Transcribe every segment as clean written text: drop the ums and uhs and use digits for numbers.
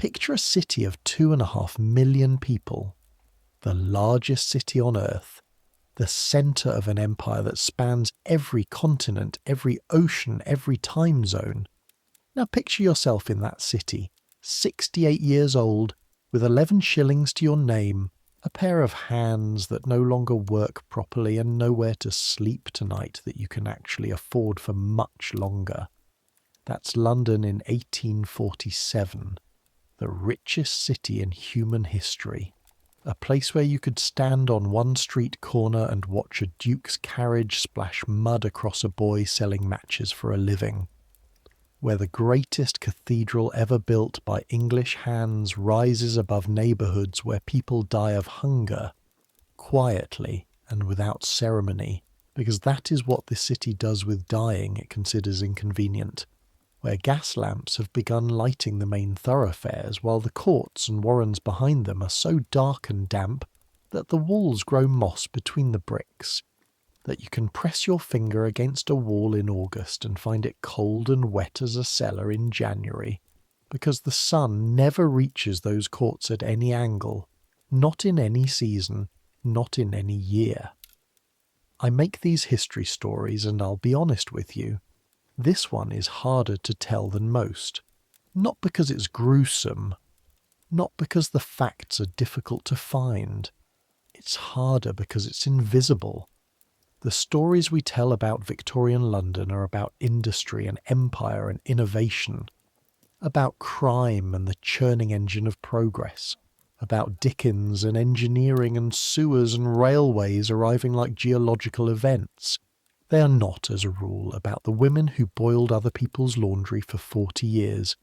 Picture a city of 2.5 million people, the largest city on Earth, the centre of an empire that spans every continent, every ocean, every time zone. Now picture yourself in that city, 68 years old, with 11 shillings to your name, a pair of hands that no longer work properly, and nowhere to sleep tonight that you can actually afford for much longer. That's London in 1847, the richest city in human history. A place where you could stand on one street corner and watch a duke's carriage splash mud across a boy selling matches for a living. Where the greatest cathedral ever built by English hands rises above neighbourhoods where people die of hunger, quietly and without ceremony, because that is what this city does with dying it considers inconvenient. Where gas lamps have begun lighting the main thoroughfares, while the courts and warrens behind them are so dark and damp that the walls grow moss between the bricks, that you can press your finger against a wall in August and find it cold and wet as a cellar in January, because the sun never reaches those courts at any angle, not in any season, not in any year. I make these history stories, and I'll be honest with you, this one is harder to tell than most. Not because it's gruesome, not because the facts are difficult to find. It's harder because it's invisible. The stories we tell about Victorian London are about industry and empire and innovation, about crime and the churning engine of progress, about Dickens and engineering and sewers and railways arriving like geological events. They are not, as a rule, about the women who boiled other people's laundry for 40 years,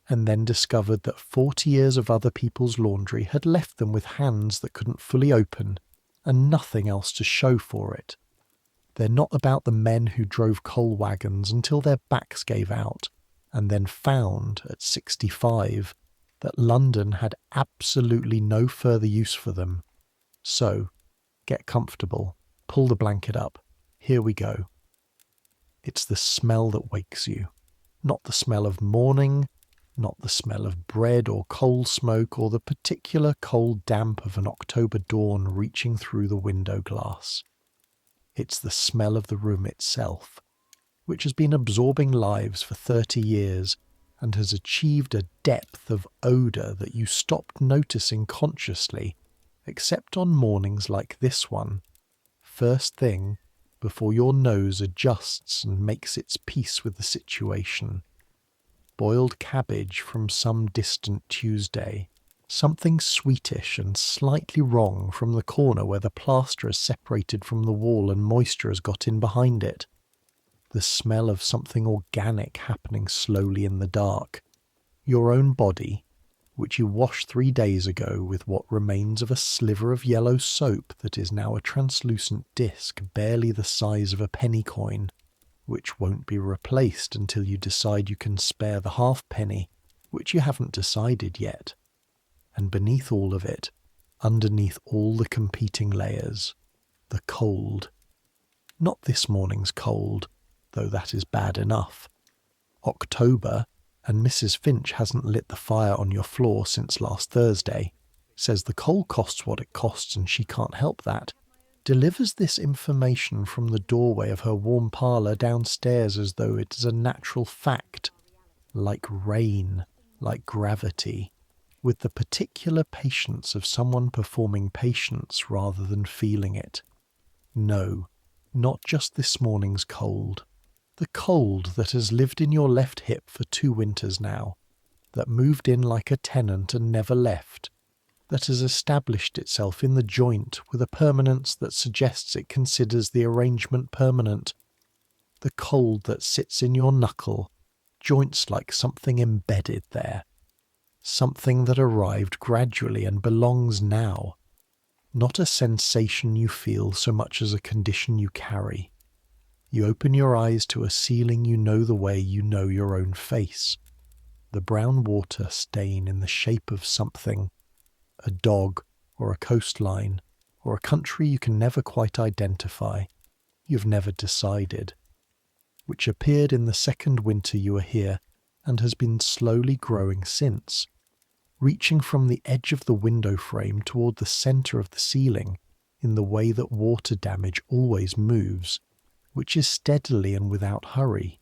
and then discovered that 40 years of other people's laundry had left them with hands that couldn't fully open, and nothing else to show for it. They're not about the men who drove coal wagons until their backs gave out, and then found, at 65, that London had absolutely no further use for them. So, get comfortable, pull the blanket up. Here we go. It's the smell that wakes you, not the smell of morning, not the smell of bread or coal smoke, or the particular cold damp of an October dawn reaching through the window glass. It's the smell of the room itself, which has been absorbing lives for 30 years and has achieved a depth of odour that you stopped noticing consciously, except on mornings like this one, first thing, before your nose adjusts and makes its peace with the situation. Boiled cabbage from some distant Tuesday, something sweetish and slightly wrong from the corner where the plaster is separated from the wall and moisture has got in behind it. The smell of something organic happening slowly in the dark. Your own body, which you washed 3 days ago with what remains of a sliver of yellow soap that is now a translucent disc barely the size of a penny coin, which won't be replaced until you decide you can spare the halfpenny, which you haven't decided yet. And beneath all of it, underneath all the competing layers, the cold. Not this morning's cold, though that is bad enough. October, and Mrs. Finch hasn't lit the fire on your floor since last Thursday, says the coal costs what it costs and she can't help that, delivers this information from the doorway of her warm parlour downstairs as though it is a natural fact, like rain, like gravity, with the particular patience of someone performing patience rather than feeling it. No, not just this morning's cold. The cold that has lived in your left hip for 2 winters now, that moved in like a tenant and never left, that has established itself in the joint with a permanence that suggests it considers the arrangement permanent, the cold that sits in your knuckle, joints like something embedded there, something that arrived gradually and belongs now, not a sensation you feel so much as a condition you carry. You open your eyes to a ceiling you know the way you know your own face. The brown water stain in the shape of something, a dog or a coastline or a country you can never quite identify, you've never decided, which appeared in the second winter you were here and has been slowly growing since. reaching from the edge of the window frame toward the center of the ceiling in the way that water damage always moves, which is steadily and without hurry,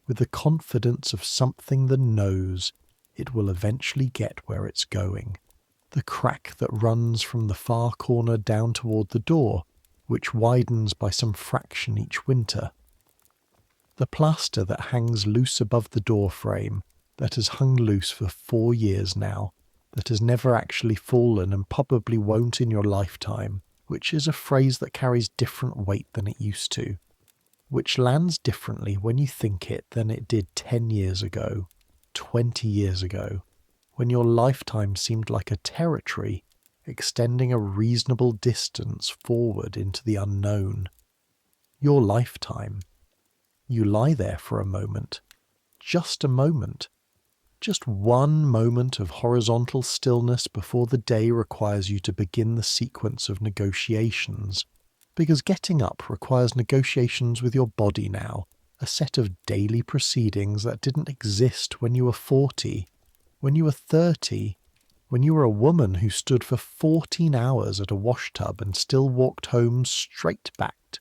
with the confidence of something that knows it will eventually get where it's going. The crack that runs from the far corner down toward the door, which widens by some fraction each winter. The plaster that hangs loose above the door frame, that has hung loose for 4 years now, that has never actually fallen and probably won't in your lifetime, which is a phrase that carries different weight than it used to, which lands differently when you think it than it did 10 years ago, 20 years ago, when your lifetime seemed like a territory extending a reasonable distance forward into the unknown. Your lifetime. You lie there for a moment, just a moment, just one moment of horizontal stillness before the day requires you to begin the sequence of negotiations, because getting up requires negotiations with your body now, a set of daily proceedings that didn't exist when you were 40, when you were 30, when you were a woman who stood for 14 hours at a washtub and still walked home straight-backed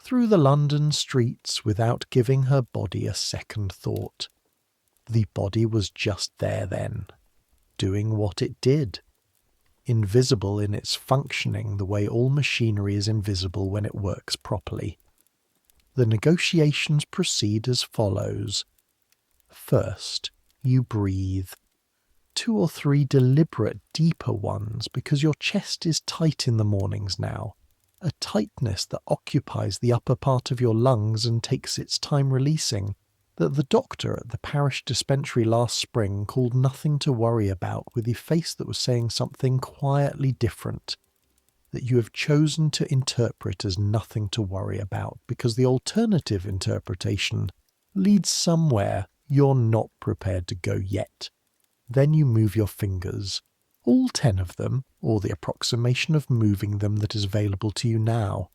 through the London streets without giving her body a second thought. The body was just there then, doing what it did, invisible in its functioning the way all machinery is invisible when it works properly. The negotiations proceed as follows. First, you breathe. 2 or 3 deliberate, deeper ones, because your chest is tight in the mornings now, a tightness that occupies the upper part of your lungs and takes its time releasing, that the doctor at the parish dispensary last spring called nothing to worry about, with a face that was saying something quietly different, that you have chosen to interpret as nothing to worry about, because the alternative interpretation leads somewhere you're not prepared to go yet. Then you move your fingers, all 10 of them, or the approximation of moving them that is available to you now.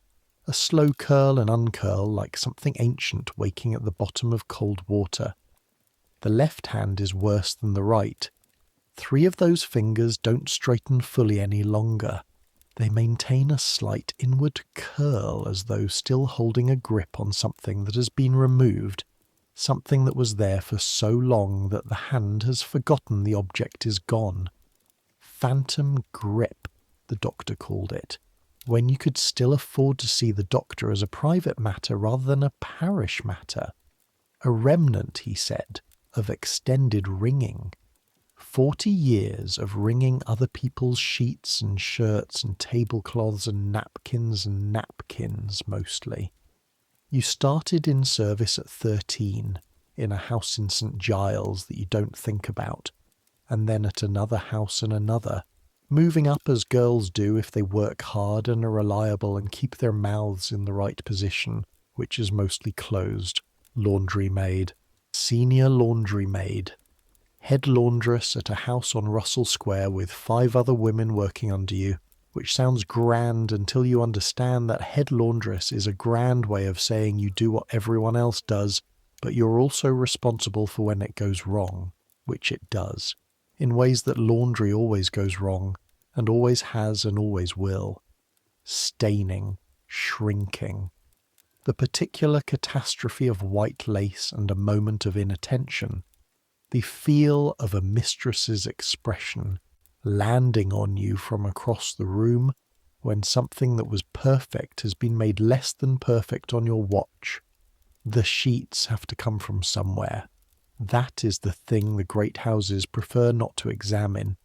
A slow curl and uncurl like something ancient waking at the bottom of cold water. The left hand is worse than the right. 3 of those fingers don't straighten fully any longer. They maintain a slight inward curl as though still holding a grip on something that has been removed, something that was there for so long that the hand has forgotten the object is gone. Phantom grip, the doctor called it, when you could still afford to see the doctor as a private matter rather than a parish matter. A remnant, he said, of extended ringing. 40 years of wringing other people's sheets and shirts and tablecloths and napkins, mostly. You started in service at 13, in a house in St. Giles that you don't think about, and then at another house and another, moving up as girls do if they work hard and are reliable and keep their mouths in the right position, which is mostly closed. Laundry maid, senior laundry maid, head laundress at a house on Russell Square with 5 other women working under you, which sounds grand until you understand that head laundress is a grand way of saying you do what everyone else does, but you're also responsible for when it goes wrong, which it does, in ways that laundry always goes wrong, and always has and always will. Staining, shrinking. The particular catastrophe of white lace and a moment of inattention. The feel of a mistress's expression landing on you from across the room when something that was perfect has been made less than perfect on your watch. The sheets have to come from somewhere. That is the thing the great houses prefer not to examine.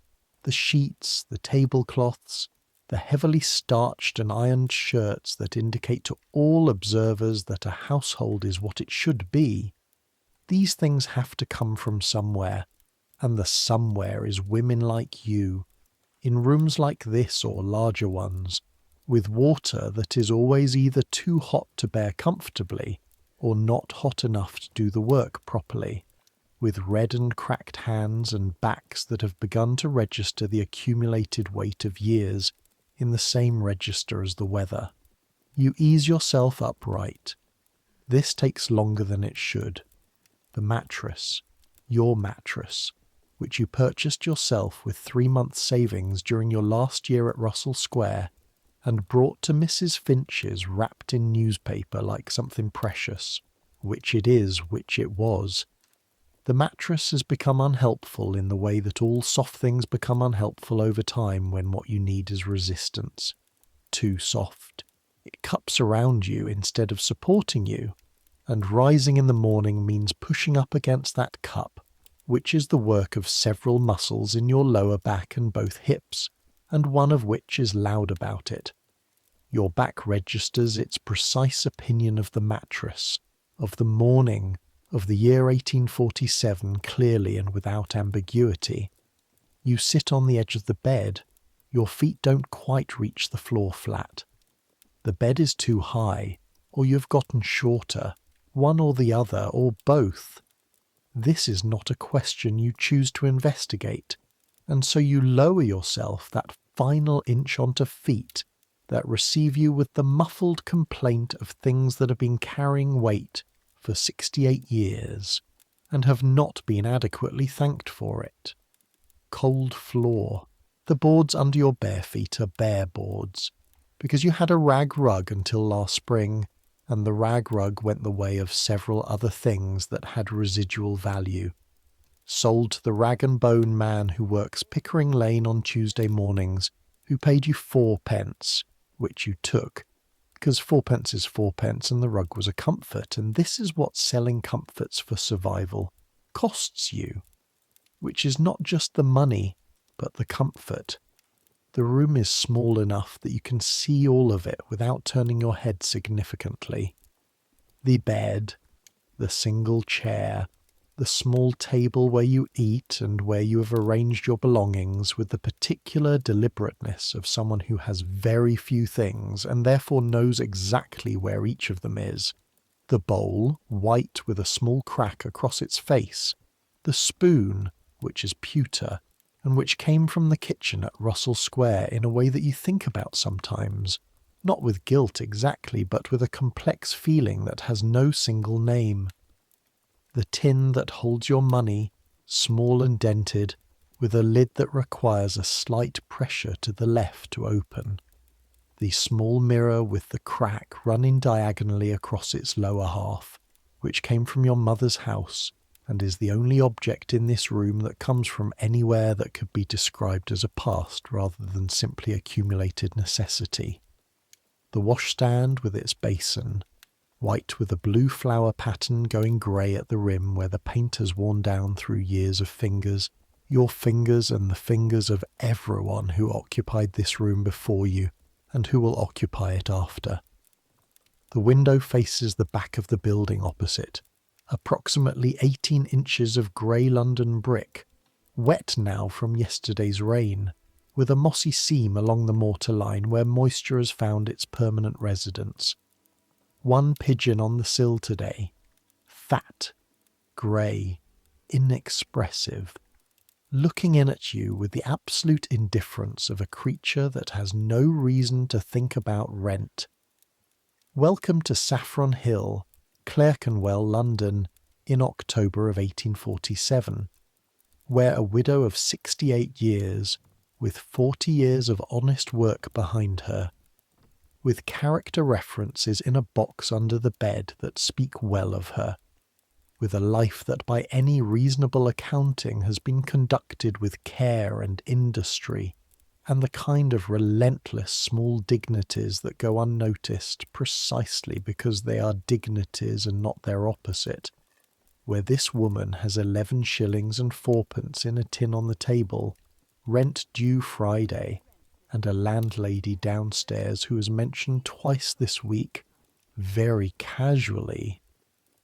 The sheets, the tablecloths, the heavily starched and ironed shirts that indicate to all observers that a household is what it should be. These things have to come from somewhere, and the somewhere is women like you, in rooms like this or larger ones, with water that is always either too hot to bear comfortably or not hot enough to do the work properly, with red and cracked hands and backs that have begun to register the accumulated weight of years in the same register as the weather. You ease yourself upright. This takes longer than it should. The mattress, your mattress, which you purchased yourself with 3 months' savings during your last year at Russell Square, and brought to Mrs. Finch's wrapped in newspaper like something precious, which it is, which it was. The mattress has become unhelpful in the way that all soft things become unhelpful over time when what you need is resistance. Too soft. It cups around you instead of supporting you, and rising in the morning means pushing up against that cup, which is the work of several muscles in your lower back and both hips, and one of which is loud about it. Your back registers its precise opinion of the mattress, of the morning, of the year 1847 clearly and without ambiguity. You sit on the edge of the bed. Your feet don't quite reach the floor flat. The bed is too high, or you've gotten shorter, one or the other, or both. This is not a question you choose to investigate, and so you lower yourself that final inch onto feet that receive you with the muffled complaint of things that have been carrying weight for 68 years, and have not been adequately thanked for it. Cold floor. The boards under your bare feet are bare boards, because you had a rag rug until last spring, and the rag rug went the way of several other things that had residual value. Sold to the rag and bone man who works Pickering Lane on Tuesday mornings, who paid you 4p, which you took, because 4p is 4p and the rug was a comfort, and this is what selling comforts for survival costs you, which is not just the money, but the comfort. The room is small enough that you can see all of it without turning your head significantly. The bed, the single chair, the small table where you eat and where you have arranged your belongings with the particular deliberateness of someone who has very few things and therefore knows exactly where each of them is. The bowl, white with a small crack across its face. The spoon, which is pewter, and which came from the kitchen at Russell Square in a way that you think about sometimes, not with guilt exactly, but with a complex feeling that has no single name. The tin that holds your money, small and dented, with a lid that requires a slight pressure to the left to open. The small mirror with the crack running diagonally across its lower half, which came from your mother's house, and is the only object in this room that comes from anywhere that could be described as a past rather than simply accumulated necessity. The washstand with its basin, white with a blue flower pattern going grey at the rim where the paint has worn down through years of fingers, your fingers and the fingers of everyone who occupied this room before you and who will occupy it after. The window faces the back of the building opposite, approximately 18 inches of grey London brick, wet now from yesterday's rain, with a mossy seam along the mortar line where moisture has found its permanent residence. One pigeon on the sill today, fat, grey, inexpressive, looking in at you with the absolute indifference of a creature that has no reason to think about rent. Welcome to Saffron Hill, Clerkenwell, London, in October of 1847, where a widow of 68 years, with 40 years of honest work behind her, with character references in a box under the bed that speak well of her, with a life that by any reasonable accounting has been conducted with care and industry, and the kind of relentless small dignities that go unnoticed precisely because they are dignities and not their opposite, where this woman has 11 shillings and 4p in a tin on the table, rent due Friday, and a landlady downstairs who has mentioned twice this week, very casually,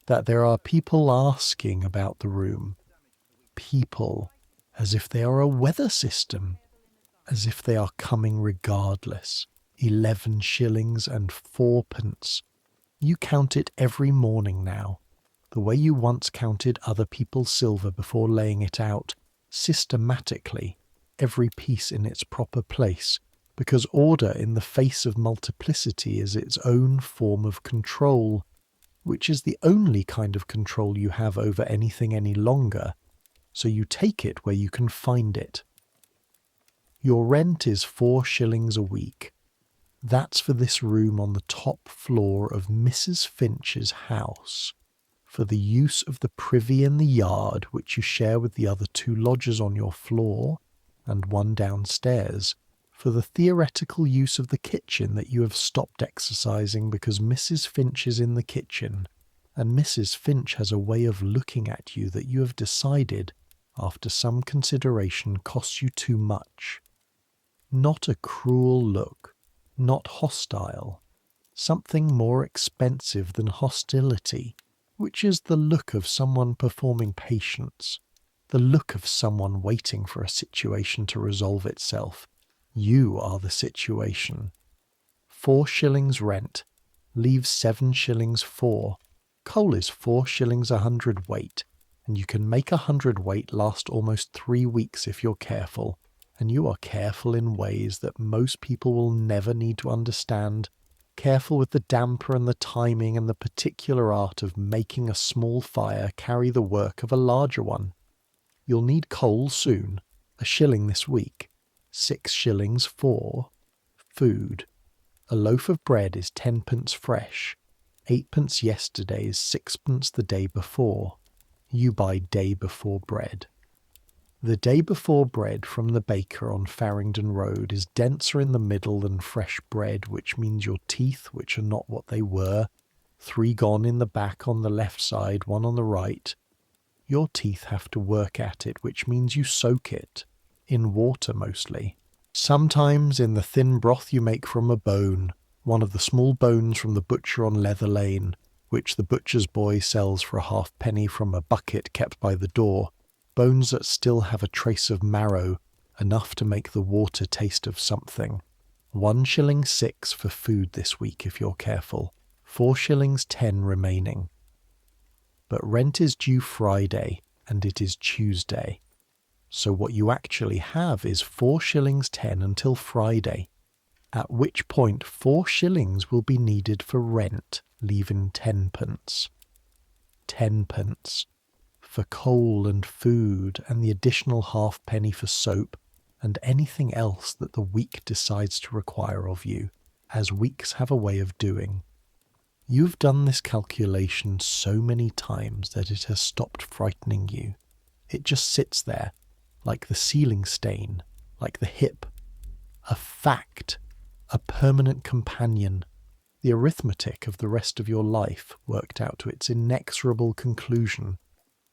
that there are people asking about the room. People, as if they are a weather system, as if they are coming regardless. 11 shillings and 4p. You count it every morning now, the way you once counted other people's silver before laying it out, systematically, every piece in its proper place, because order in the face of multiplicity is its own form of control, which is the only kind of control you have over anything any longer, so you take it where you can find it. Your rent is 4 shillings a week. That's for this room on the top floor of Mrs. Finch's house, for the use of the privy in the yard which you share with the other 2 lodgers on your floor and 1 downstairs, for the theoretical use of the kitchen that you have stopped exercising because Mrs. Finch is in the kitchen, and Mrs. Finch has a way of looking at you that you have decided, after some consideration, costs you too much. Not a cruel look, not hostile, something more expensive than hostility, which is the look of someone performing patience, the look of someone waiting for a situation to resolve itself. You are the situation. 4 shillings rent leaves 7 shillings 4. Coal is 4 shillings a hundredweight, and you can make a hundredweight last almost 3 weeks if you're careful, and you are careful in ways that most people will never need to understand. Careful with the damper and the timing and the particular art of making a small fire carry the work of a larger one. You'll need coal soon, 1 shilling this week, 6 shillings 4. Food. A loaf of bread is 10p fresh, 8p yesterday's, 6p the day before. You buy day before bread. The day before bread from the baker on Farringdon Road is denser in the middle than fresh bread, which means your teeth, which are not what they were, 3 gone in the back on the left side, 1 on the right. Your teeth have to work at it, which means you soak it, in water mostly. Sometimes in the thin broth you make from a bone, one of the small bones from the butcher on Leather Lane, which the butcher's boy sells for a halfpenny from a bucket kept by the door, bones that still have a trace of marrow, enough to make the water taste of something. 1 shilling 6 for food this week if you're careful, 4 shillings 10 remaining. But rent is due Friday, and it is Tuesday. So what you actually have is 4 shillings 10 until Friday, at which point 4 shillings will be needed for rent, leaving 10p. 10p. For coal and food and the additional halfpenny for soap and anything else that the week decides to require of you, as weeks have a way of doing. You've done this calculation so many times that it has stopped frightening you. It just sits there, like the ceiling stain, like the hip. A fact, a permanent companion, the arithmetic of the rest of your life worked out to its inexorable conclusion,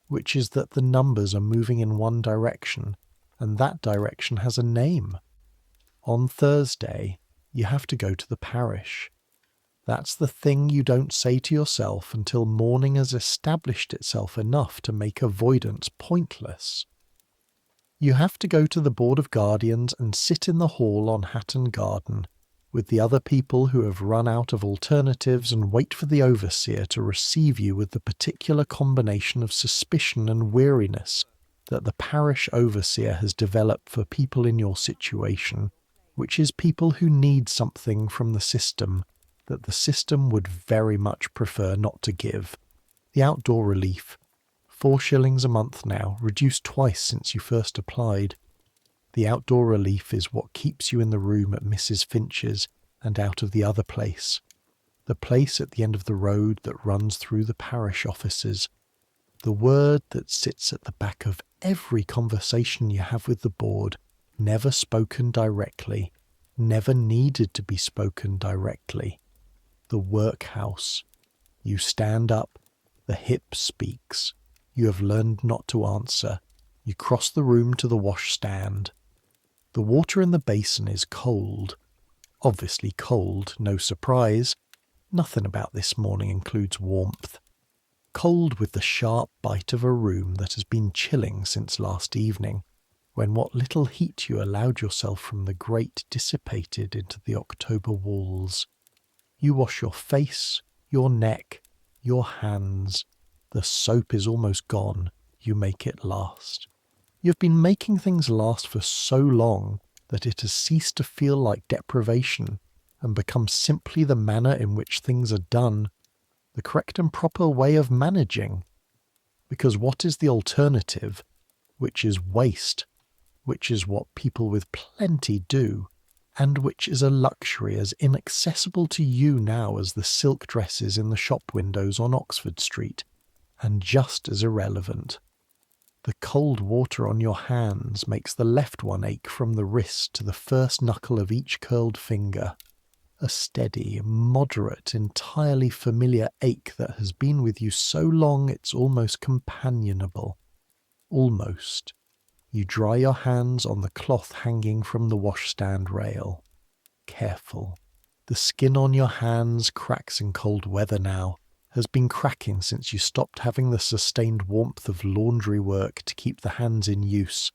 which is that the numbers are moving in one direction, and that direction has a name. On Thursday, you have to go to the parish. That's the thing you don't say to yourself until morning has established itself enough to make avoidance pointless. You have to go to the Board of Guardians and sit in the hall on Hatton Garden with the other people who have run out of alternatives and wait for the overseer to receive you with the particular combination of suspicion and weariness that the parish overseer has developed for people in your situation, which is people who need something from the system that the system would very much prefer not to give. The outdoor relief, 4 shillings a month now, reduced twice since you first applied. The outdoor relief is what keeps you in the room at Mrs. Finch's and out of the other place. The place at the end of the road that runs through the parish offices. The word that sits at the back of every conversation you have with the board, never spoken directly, never needed to be spoken directly. The workhouse. You stand up, the hip speaks. You have learned not to answer. You cross the room to the washstand. The water in the basin is cold. Obviously cold, no surprise. Nothing about this morning includes warmth. Cold with the sharp bite of a room that has been chilling since last evening, when what little heat you allowed yourself from the grate dissipated into the October walls. You wash your face, your neck, your hands. The soap is almost gone. You make it last. You've been making things last for so long that it has ceased to feel like deprivation and become simply the manner in which things are done, the correct and proper way of managing. Because what is the alternative? which is waste, which is what people with plenty do, and which is a luxury as inaccessible to you now as the silk dresses in the shop windows on Oxford Street, and just as irrelevant. The cold water on your hands makes the left one ache from the wrist to the first knuckle of each curled finger, a steady, moderate, entirely familiar ache that has been with you so long it's almost companionable. Almost. You dry your hands on the cloth hanging from the washstand rail. Careful. The skin on your hands cracks in cold weather now, has been cracking since you stopped having the sustained warmth of laundry work to keep the hands in use.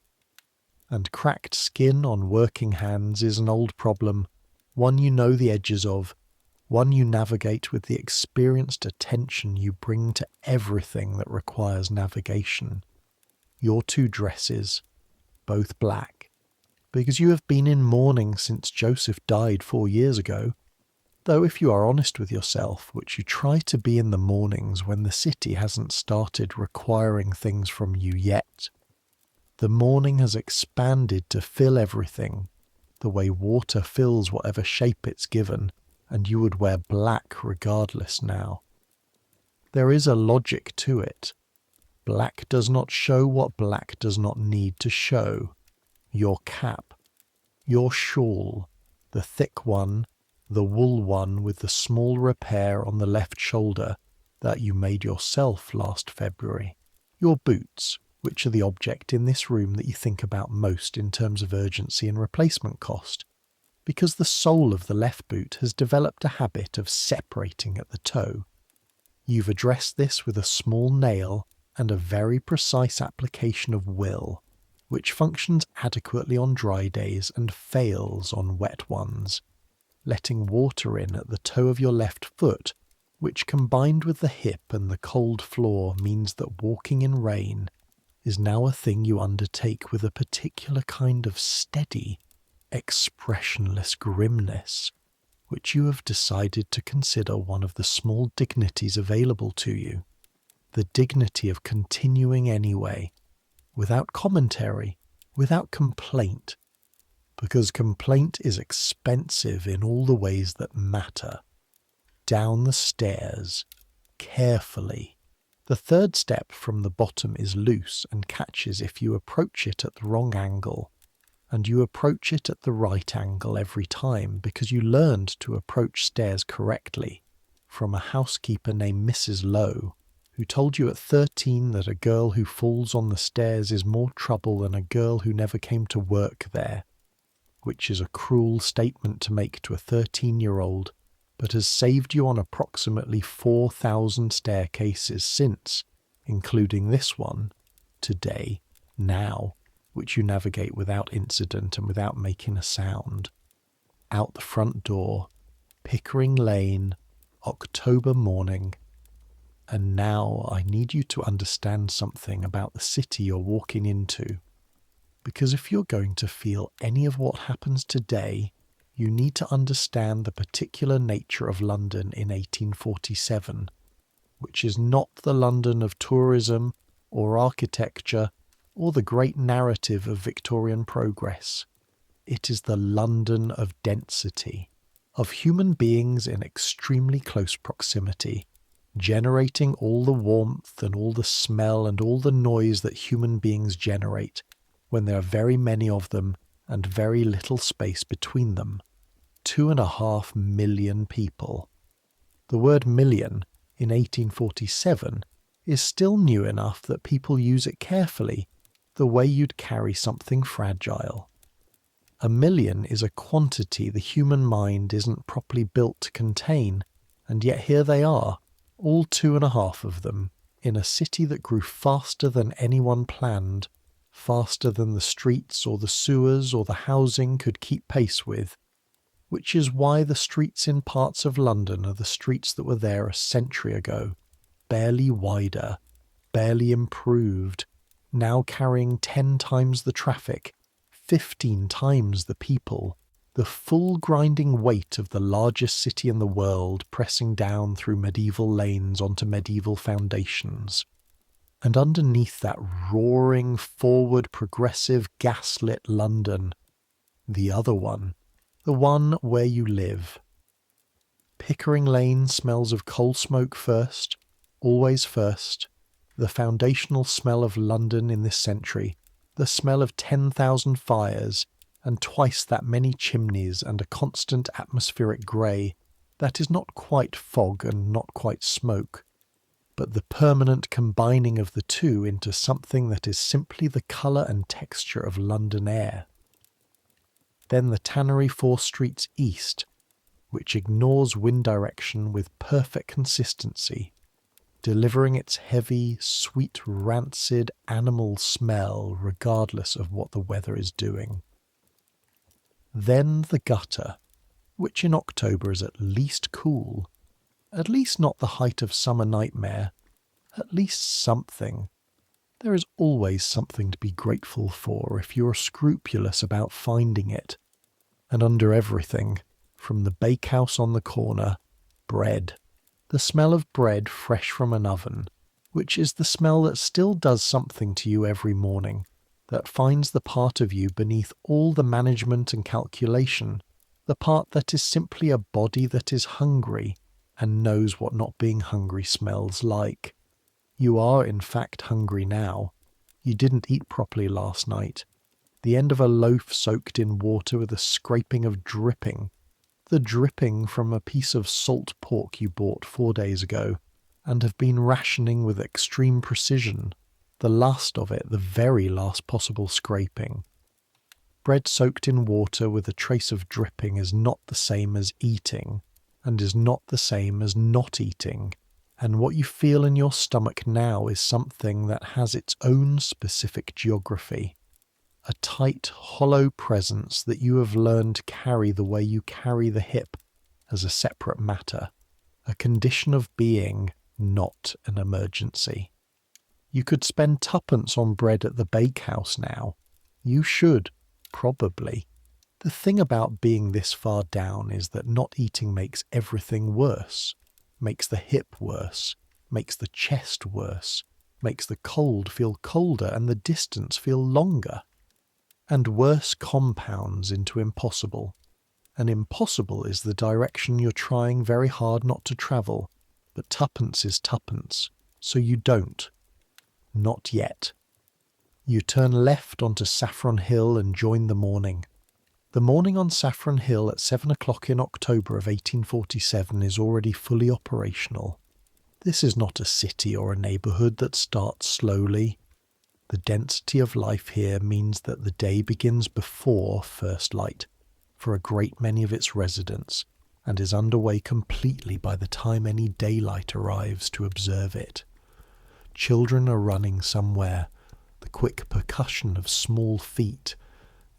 And cracked skin on working hands is an old problem, one you know the edges of, one you navigate with the experienced attention you bring to everything that requires navigation. Your 2 dresses, both black, because you have been in mourning since Joseph died 4 years ago, though if you are honest with yourself, which you try to be in the mornings when the city hasn't started requiring things from you yet, the mourning has expanded to fill everything, the way water fills whatever shape it's given, and you would wear black regardless now. There is a logic to it. Black does not show what black does not need to show. Your cap, your shawl, the thick one, the wool one with the small repair on the left shoulder that you made yourself last February, your boots, which are the object in this room that you think about most in terms of urgency and replacement cost, because the sole of the left boot has developed a habit of separating at the toe. You've addressed this with a small nail and a very precise application of will, which functions adequately on dry days and fails on wet ones, letting water in at the toe of your left foot, which combined with the hip and the cold floor means that walking in rain is now a thing you undertake with a particular kind of steady, expressionless grimness, which you have decided to consider one of the small dignities available to you, the dignity of continuing anyway, without commentary, without complaint, because complaint is expensive in all the ways that matter. Down the stairs, carefully. The 3rd step from the bottom is loose and catches if you approach it at the wrong angle, and you approach it at the right angle every time because you learned to approach stairs correctly from a housekeeper named Mrs. Lowe, who told you at 13 that a girl who falls on the stairs is more trouble than a girl who never came to work there, which is a cruel statement to make to a 13-year-old, but has saved you on approximately 4,000 staircases since, including this one, today, now, which you navigate without incident and without making a sound. Out the front door, Pickering Lane, October morning. And now I need you to understand something about the city you're walking into. Because if you're going to feel any of what happens today, you need to understand the particular nature of London in 1847, which is not the London of tourism or architecture or the great narrative of Victorian progress. It is the London of density, of human beings in extremely close proximity, generating all the warmth and all the smell and all the noise that human beings generate when there are very many of them and very little space between them. 2.5 million people. The word million in 1847 is still new enough that people use it carefully, the way you'd carry something fragile. 1 million is a quantity the human mind isn't properly built to contain, and yet here they are, all 2.5 of them, in a city that grew faster than anyone planned, faster than the streets or the sewers or the housing could keep pace with, which is why the streets in parts of London are the streets that were there a century ago, barely wider, barely improved, now carrying 10 times the traffic, 15 times the people, the full grinding weight of the largest city in the world pressing down through medieval lanes onto medieval foundations. And underneath that roaring, forward, progressive, gaslit London, the other one, the one where you live. Pickering Lane smells of coal smoke first, always first, the foundational smell of London in this century, the smell of 10,000 fires, and twice that many chimneys and a constant atmospheric grey that is not quite fog and not quite smoke, but the permanent combining of the two into something that is simply the colour and texture of London air. Then the Tannery 4 Streets East, which ignores wind direction with perfect consistency, delivering its heavy, sweet, rancid animal smell regardless of what the weather is doing. Then the gutter, which in October is at least cool, at least not the height of summer nightmare, at least something. There is always something to be grateful for if you are scrupulous about finding it. And under everything, from the bakehouse on the corner, bread. The smell of bread fresh from an oven, which is the smell that still does something to you every morning, that finds the part of you beneath all the management and calculation, the part that is simply a body that is hungry and knows what not being hungry smells like. You are in fact hungry now. You didn't eat properly last night. The end of a loaf soaked in water with a scraping of dripping. The dripping from a piece of salt pork you bought 4 days ago, and have been rationing with extreme precision. The last of it, the very last possible scraping. Bread soaked in water with a trace of dripping is not the same as eating, and is not the same as not eating. And what you feel in your stomach now is something that has its own specific geography. A tight, hollow presence that you have learned to carry the way you carry the hip as a separate matter. A condition of being, not an emergency. You could spend tuppence on bread at the bakehouse now. You should, probably. The thing about being this far down is that not eating makes everything worse. Makes the hip worse. Makes the chest worse. Makes the cold feel colder and the distance feel longer. And worse compounds into impossible. And impossible is the direction you're trying very hard not to travel, but tuppence is tuppence, so you don't. Not yet. You turn left onto Saffron Hill and join the morning. The morning on Saffron Hill at 7 o'clock in October of 1847 is already fully operational. This is not a city or a neighbourhood that starts slowly. The density of life here means that the day begins before first light for a great many of its residents, and is underway completely by the time any daylight arrives to observe it. Children are running somewhere, the quick percussion of small feet,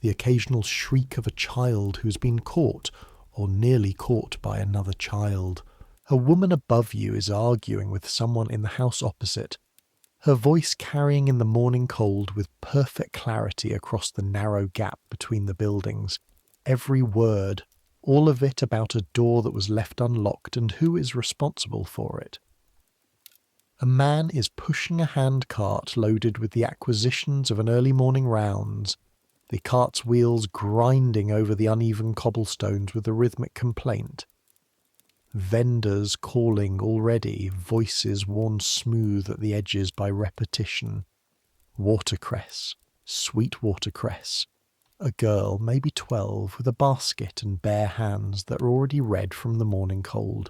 the occasional shriek of a child who's been caught or nearly caught by another child. A woman above you is arguing with someone in the house opposite, her voice carrying in the morning cold with perfect clarity across the narrow gap between the buildings. Every word, all of it about a door that was left unlocked and who is responsible for it. A man is pushing a handcart loaded with the acquisitions of an early morning rounds, the cart's wheels grinding over the uneven cobblestones with a rhythmic complaint. Vendors calling already, voices worn smooth at the edges by repetition. Watercress, sweet watercress. A girl, maybe 12, with a basket and bare hands that are already red from the morning cold.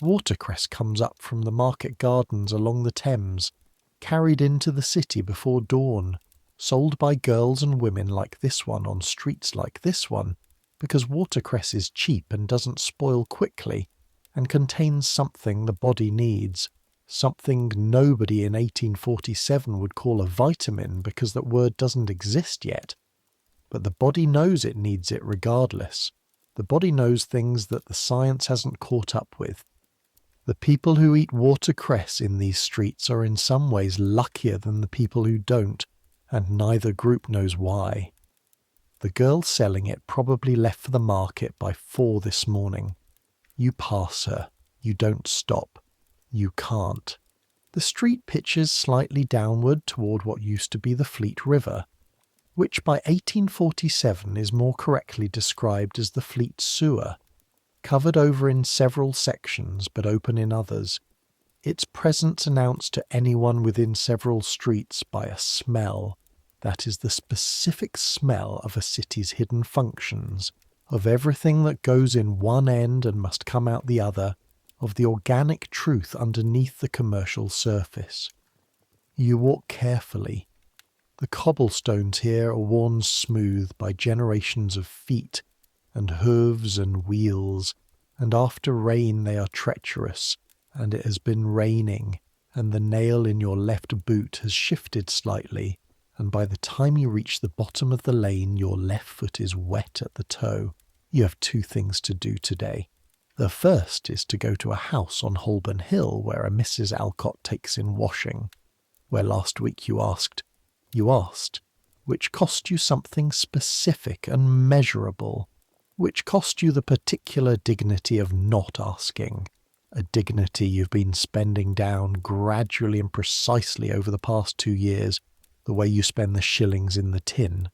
Watercress comes up from the market gardens along the Thames, carried into the city before dawn, sold by girls and women like this one on streets like this one, because watercress is cheap and doesn't spoil quickly, and contains something the body needs, something nobody in 1847 would call a vitamin because that word doesn't exist yet. But the body knows it needs it regardless. The body knows things that the science hasn't caught up with. The people who eat watercress in these streets are in some ways luckier than the people who don't, and neither group knows why. The girl selling it probably left for the market by 4 this morning. You pass her. You don't stop. You can't. The street pitches slightly downward toward what used to be the Fleet River, which by 1847 is more correctly described as the Fleet Sewer, covered over in several sections but open in others, its presence announced to anyone within several streets by a smell that is the specific smell of a city's hidden functions, of everything that goes in one end and must come out the other, of the organic truth underneath the commercial surface. You walk carefully. The cobblestones here are worn smooth by generations of feet and hooves and wheels, and after rain they are treacherous, and it has been raining, and the nail in your left boot has shifted slightly, and by the time you reach the bottom of the lane your left foot is wet at the toe. You have two things to do today. The first is to go to a house on Holborn Hill where a Mrs. Alcott takes in washing, where last week you asked, which cost you something specific and measurable, which cost you the particular dignity of not asking, a dignity you've been spending down gradually and precisely over the past 2 years, the way you spend the shillings in the tin.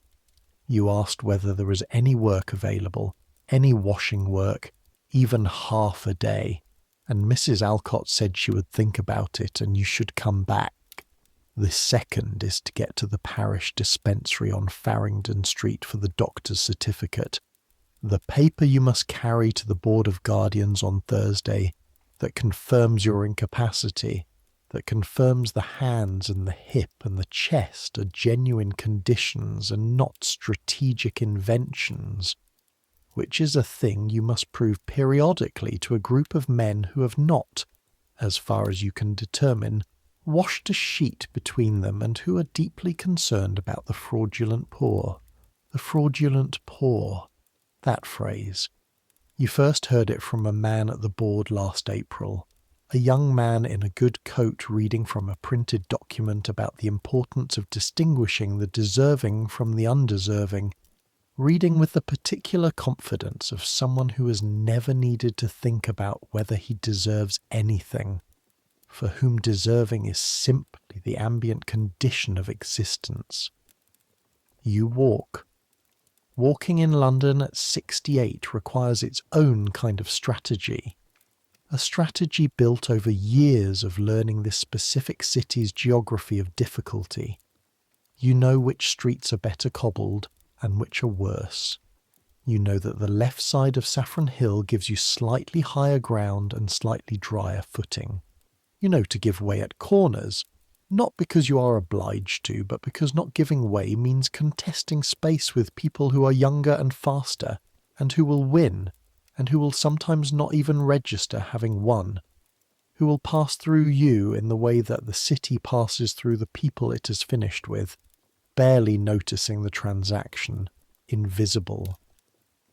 You asked whether there was any work available, any washing work, even half a day, and Mrs. Alcott said she would think about it and you should come back. The second is to get to the parish dispensary on Farringdon Street for the doctor's certificate, the paper you must carry to the Board of Guardians on Thursday that confirms your incapacity, that confirms the hands and the hip and the chest are genuine conditions and not strategic inventions, which is a thing you must prove periodically to a group of men who have not, as far as you can determine, washed a sheet between them and who are deeply concerned about the fraudulent poor. The fraudulent poor. That phrase. You first heard it from a man at the board last April, a young man in a good coat reading from a printed document about the importance of distinguishing the deserving from the undeserving, reading with the particular confidence of someone who has never needed to think about whether he deserves anything, for whom deserving is simply the ambient condition of existence. You walk. Walking in London at 68 requires its own kind of strategy, a strategy built over years of learning this specific city's geography of difficulty. You know which streets are better cobbled and which are worse. You know that the left side of Saffron Hill gives you slightly higher ground and slightly drier footing. You know to give way at corners, not because you are obliged to, but because not giving way means contesting space with people who are younger and faster, and who will win, and who will sometimes not even register having won, who will pass through you in the way that the city passes through the people it has finished with, barely noticing the transaction, invisible.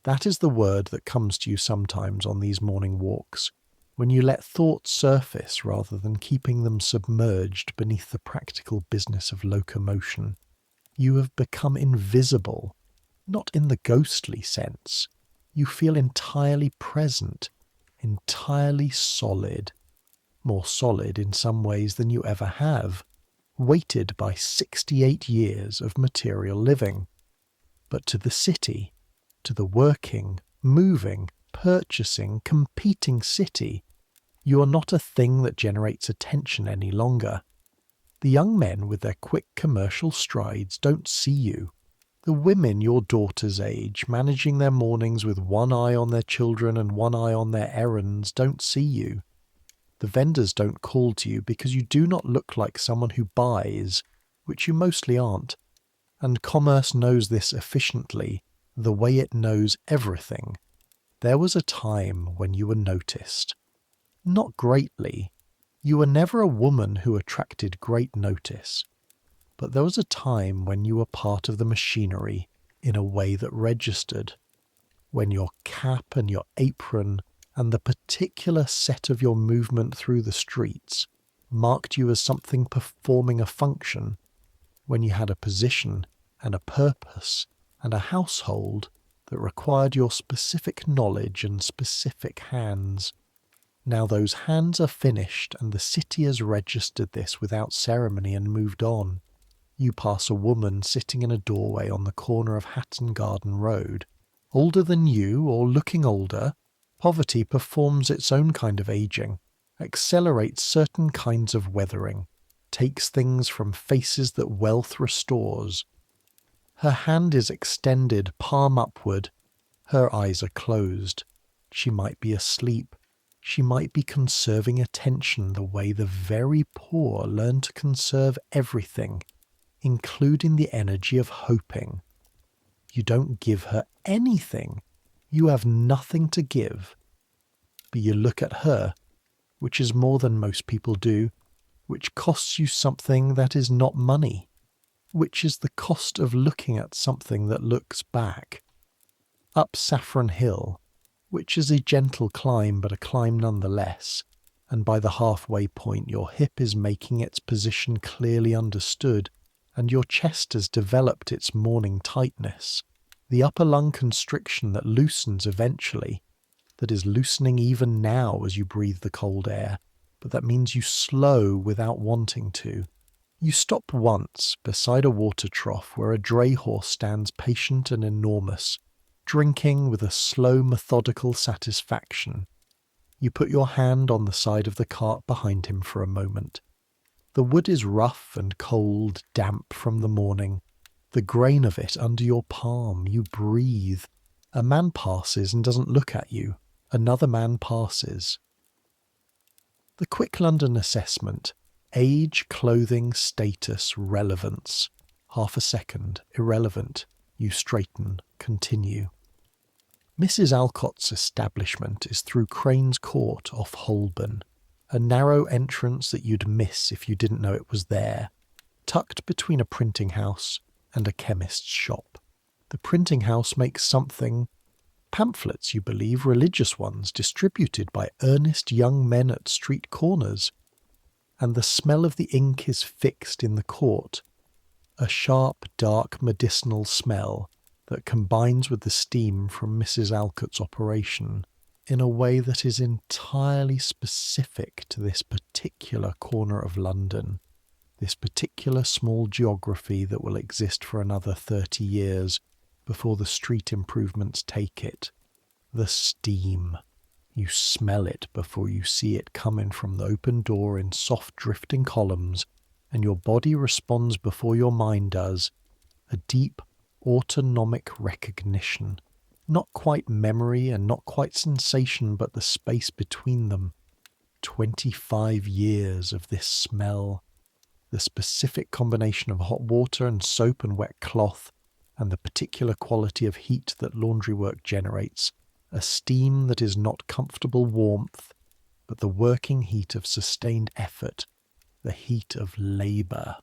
That is the word that comes to you sometimes on these morning walks, when you let thoughts surface rather than keeping them submerged beneath the practical business of locomotion. You have become invisible, not in the ghostly sense. You feel entirely present, entirely solid, more solid in some ways than you ever have, weighted by 68 years of material living. But to the city, to the working, moving, purchasing, competing city, you are not a thing that generates attention any longer. The young men with their quick commercial strides don't see you. The women your daughter's age, managing their mornings with one eye on their children and one eye on their errands, don't see you. The vendors don't call to you because you do not look like someone who buys, which you mostly aren't, and commerce knows this efficiently, the way it knows everything. There was a time when you were noticed. Not greatly. You were never a woman who attracted great notice. But there was a time when you were part of the machinery in a way that registered, when your cap and your apron and the particular set of your movement through the streets marked you as something performing a function, when you had a position and a purpose and a household that required your specific knowledge and specific hands. Now those hands are finished, and the city has registered this without ceremony and moved on. You pass a woman sitting in a doorway on the corner of Hatton Garden Road. Older than you, or looking older, poverty performs its own kind of aging, accelerates certain kinds of weathering, takes things from faces that wealth restores. Her hand is extended, palm upward. Her eyes are closed. She might be asleep. She might be conserving attention the way the very poor learn to conserve everything, including the energy of hoping. You don't give her anything. You have nothing to give. But you look at her, which is more than most people do, which costs you something that is not money, which is the cost of looking at something that looks back. Up Saffron Hill, which is a gentle climb but a climb nonetheless, and by the halfway point your hip is making its position clearly understood, and your chest has developed its morning tightness, the upper lung constriction that loosens eventually, that is loosening even now as you breathe the cold air, but that means you slow without wanting to. You stop once beside a water trough where a dray horse stands patient and enormous, drinking with a slow, methodical satisfaction. You put your hand on the side of the cart behind him for a moment. The wood is rough and cold, damp from the morning. The grain of it under your palm. You breathe. A man passes and doesn't look at you. Another man passes. The quick London assessment. Age, clothing, status, relevance. Half a second. Irrelevant. You straighten. Continue. Mrs. Alcott's establishment is through Crane's Court off Holborn, a narrow entrance that you'd miss if you didn't know it was there, tucked between a printing house and a chemist's shop. The printing house makes something, pamphlets, you believe, religious ones, distributed by earnest young men at street corners, and the smell of the ink is fixed in the court, a sharp, dark, medicinal smell that combines with the steam from Mrs. Alcott's operation in a way that is entirely specific to this particular corner of London, this particular small geography that will exist for another 30 years before the street improvements take it. The steam. You smell it before you see it coming from the open door in soft drifting columns, and your body responds before your mind does, a deep autonomic recognition, not quite memory and not quite sensation, but the space between them. 25 years of this smell, the specific combination of hot water and soap and wet cloth, and the particular quality of heat that laundry work generates, a steam that is not comfortable warmth, but the working heat of sustained effort, the heat of labour.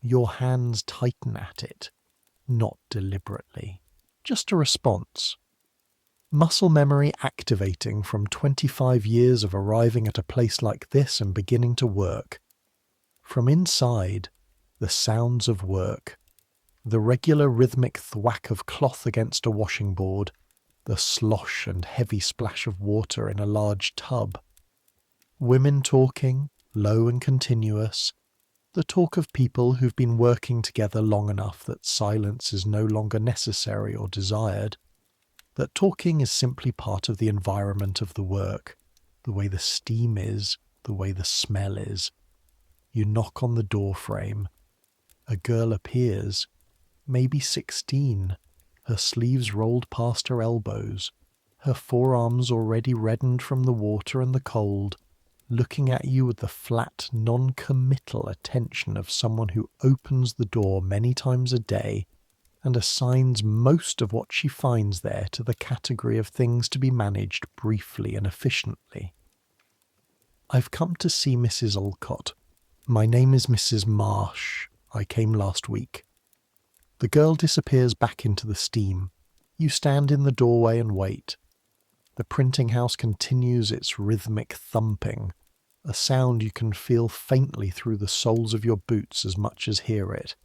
Your hands tighten at it, not deliberately, just a response. Muscle memory activating from 25 years of arriving at a place like this and beginning to work. From inside, the sounds of work, the regular rhythmic thwack of cloth against a washing board, the slosh and heavy splash of water in a large tub. Women talking, low and continuous, the talk of people who've been working together long enough that silence is no longer necessary or desired, that talking is simply part of the environment of the work, the way the steam is, the way the smell is. You knock on the door frame. A girl appears, maybe 16, her sleeves rolled past her elbows, her forearms already reddened from the water and the cold, looking at you with the flat, non-committal attention of someone who opens the door many times a day and assigns most of what she finds there to the category of things to be managed briefly and efficiently. I've come to see Mrs. Alcott. My name is Mrs. Marsh. I came last week. The girl disappears back into the steam. You stand in the doorway and wait. The printing house continues its rhythmic thumping, a sound you can feel faintly through the soles of your boots as much as hear it.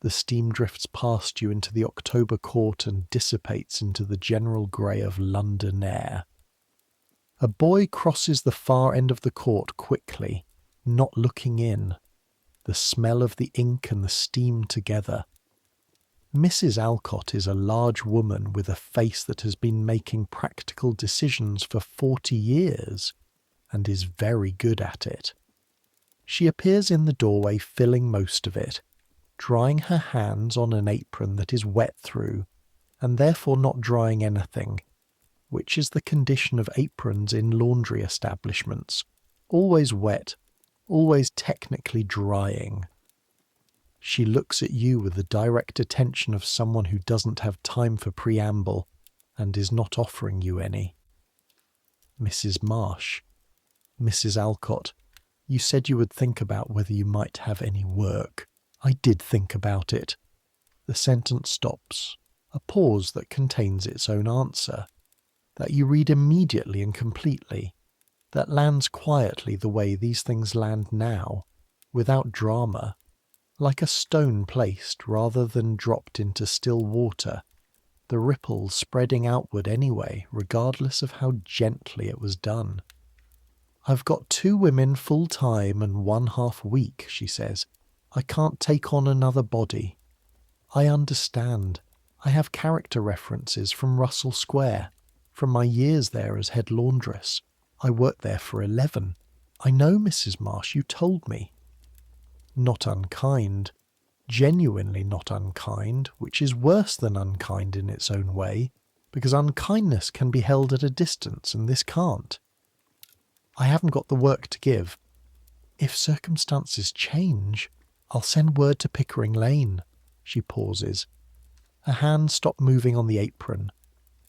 The steam drifts past you into the October court and dissipates into the general grey of London air. A boy crosses the far end of the court quickly, not looking in, the smell of the ink and the steam together. Mrs. Alcott is a large woman with a face that has been making practical decisions for 40 years, and is very good at it. She appears in the doorway filling most of it, drying her hands on an apron that is wet through, and therefore not drying anything, which is the condition of aprons in laundry establishments, always wet, always technically drying. She looks at you with the direct attention of someone who doesn't have time for preamble and is not offering you any. Mrs. Marsh. Mrs. Alcott, you said you would think about whether you might have any work. I did think about it. The sentence stops, a pause that contains its own answer, that you read immediately and completely, that lands quietly the way these things land now, without drama, like a stone placed rather than dropped into still water, the ripples spreading outward anyway, regardless of how gently it was done. I've got 2 women full-time and 1 half-week, she says. I can't take on another body. I understand. I have character references from Russell Square, from my years there as head laundress. I worked there for 11. I know, Mrs. Marsh, you told me. Not unkind, genuinely not unkind, which is worse than unkind in its own way, because unkindness can be held at a distance and this can't. I haven't got the work to give. If circumstances change, I'll send word to Pickering Lane. She pauses. Her hands stop moving on the apron.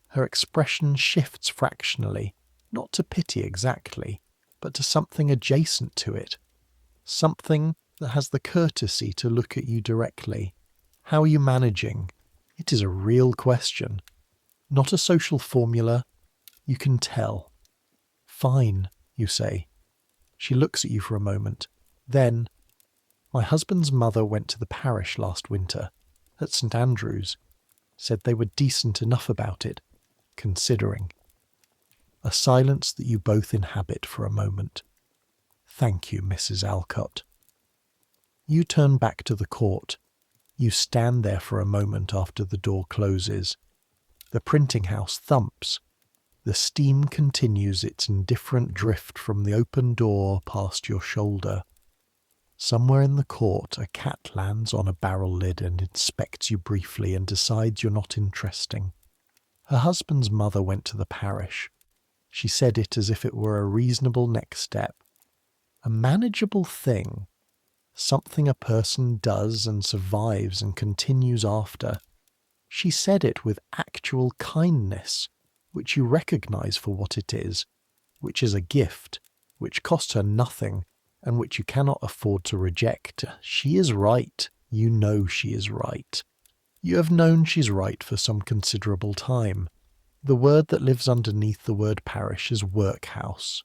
Her expression shifts fractionally, not to pity exactly, but to something adjacent to it. Something that has the courtesy to look at you directly. How are you managing? It is a real question. Not a social formula. You can tell. Fine, you say. She looks at you for a moment. Then, my husband's mother went to the parish last winter, at St. Andrew's. Said they were decent enough about it, considering. A silence that you both inhabit for a moment. Thank you, Mrs. Alcott. You turn back to the court. You stand there for a moment after the door closes. The printing house thumps. The steam continues its indifferent drift from the open door past your shoulder. Somewhere in the court a cat lands on a barrel lid and inspects you briefly and decides you're not interesting. Her husband's mother went to the parish. She said it as if it were a reasonable next step. A manageable thing. Something a person does and survives and continues after. She said it with actual kindness, which you recognise for what it is, which is a gift, which cost her nothing, and which you cannot afford to reject. She is right. You know she is right. You have known she's right for some considerable time. The word that lives underneath the word parish is workhouse.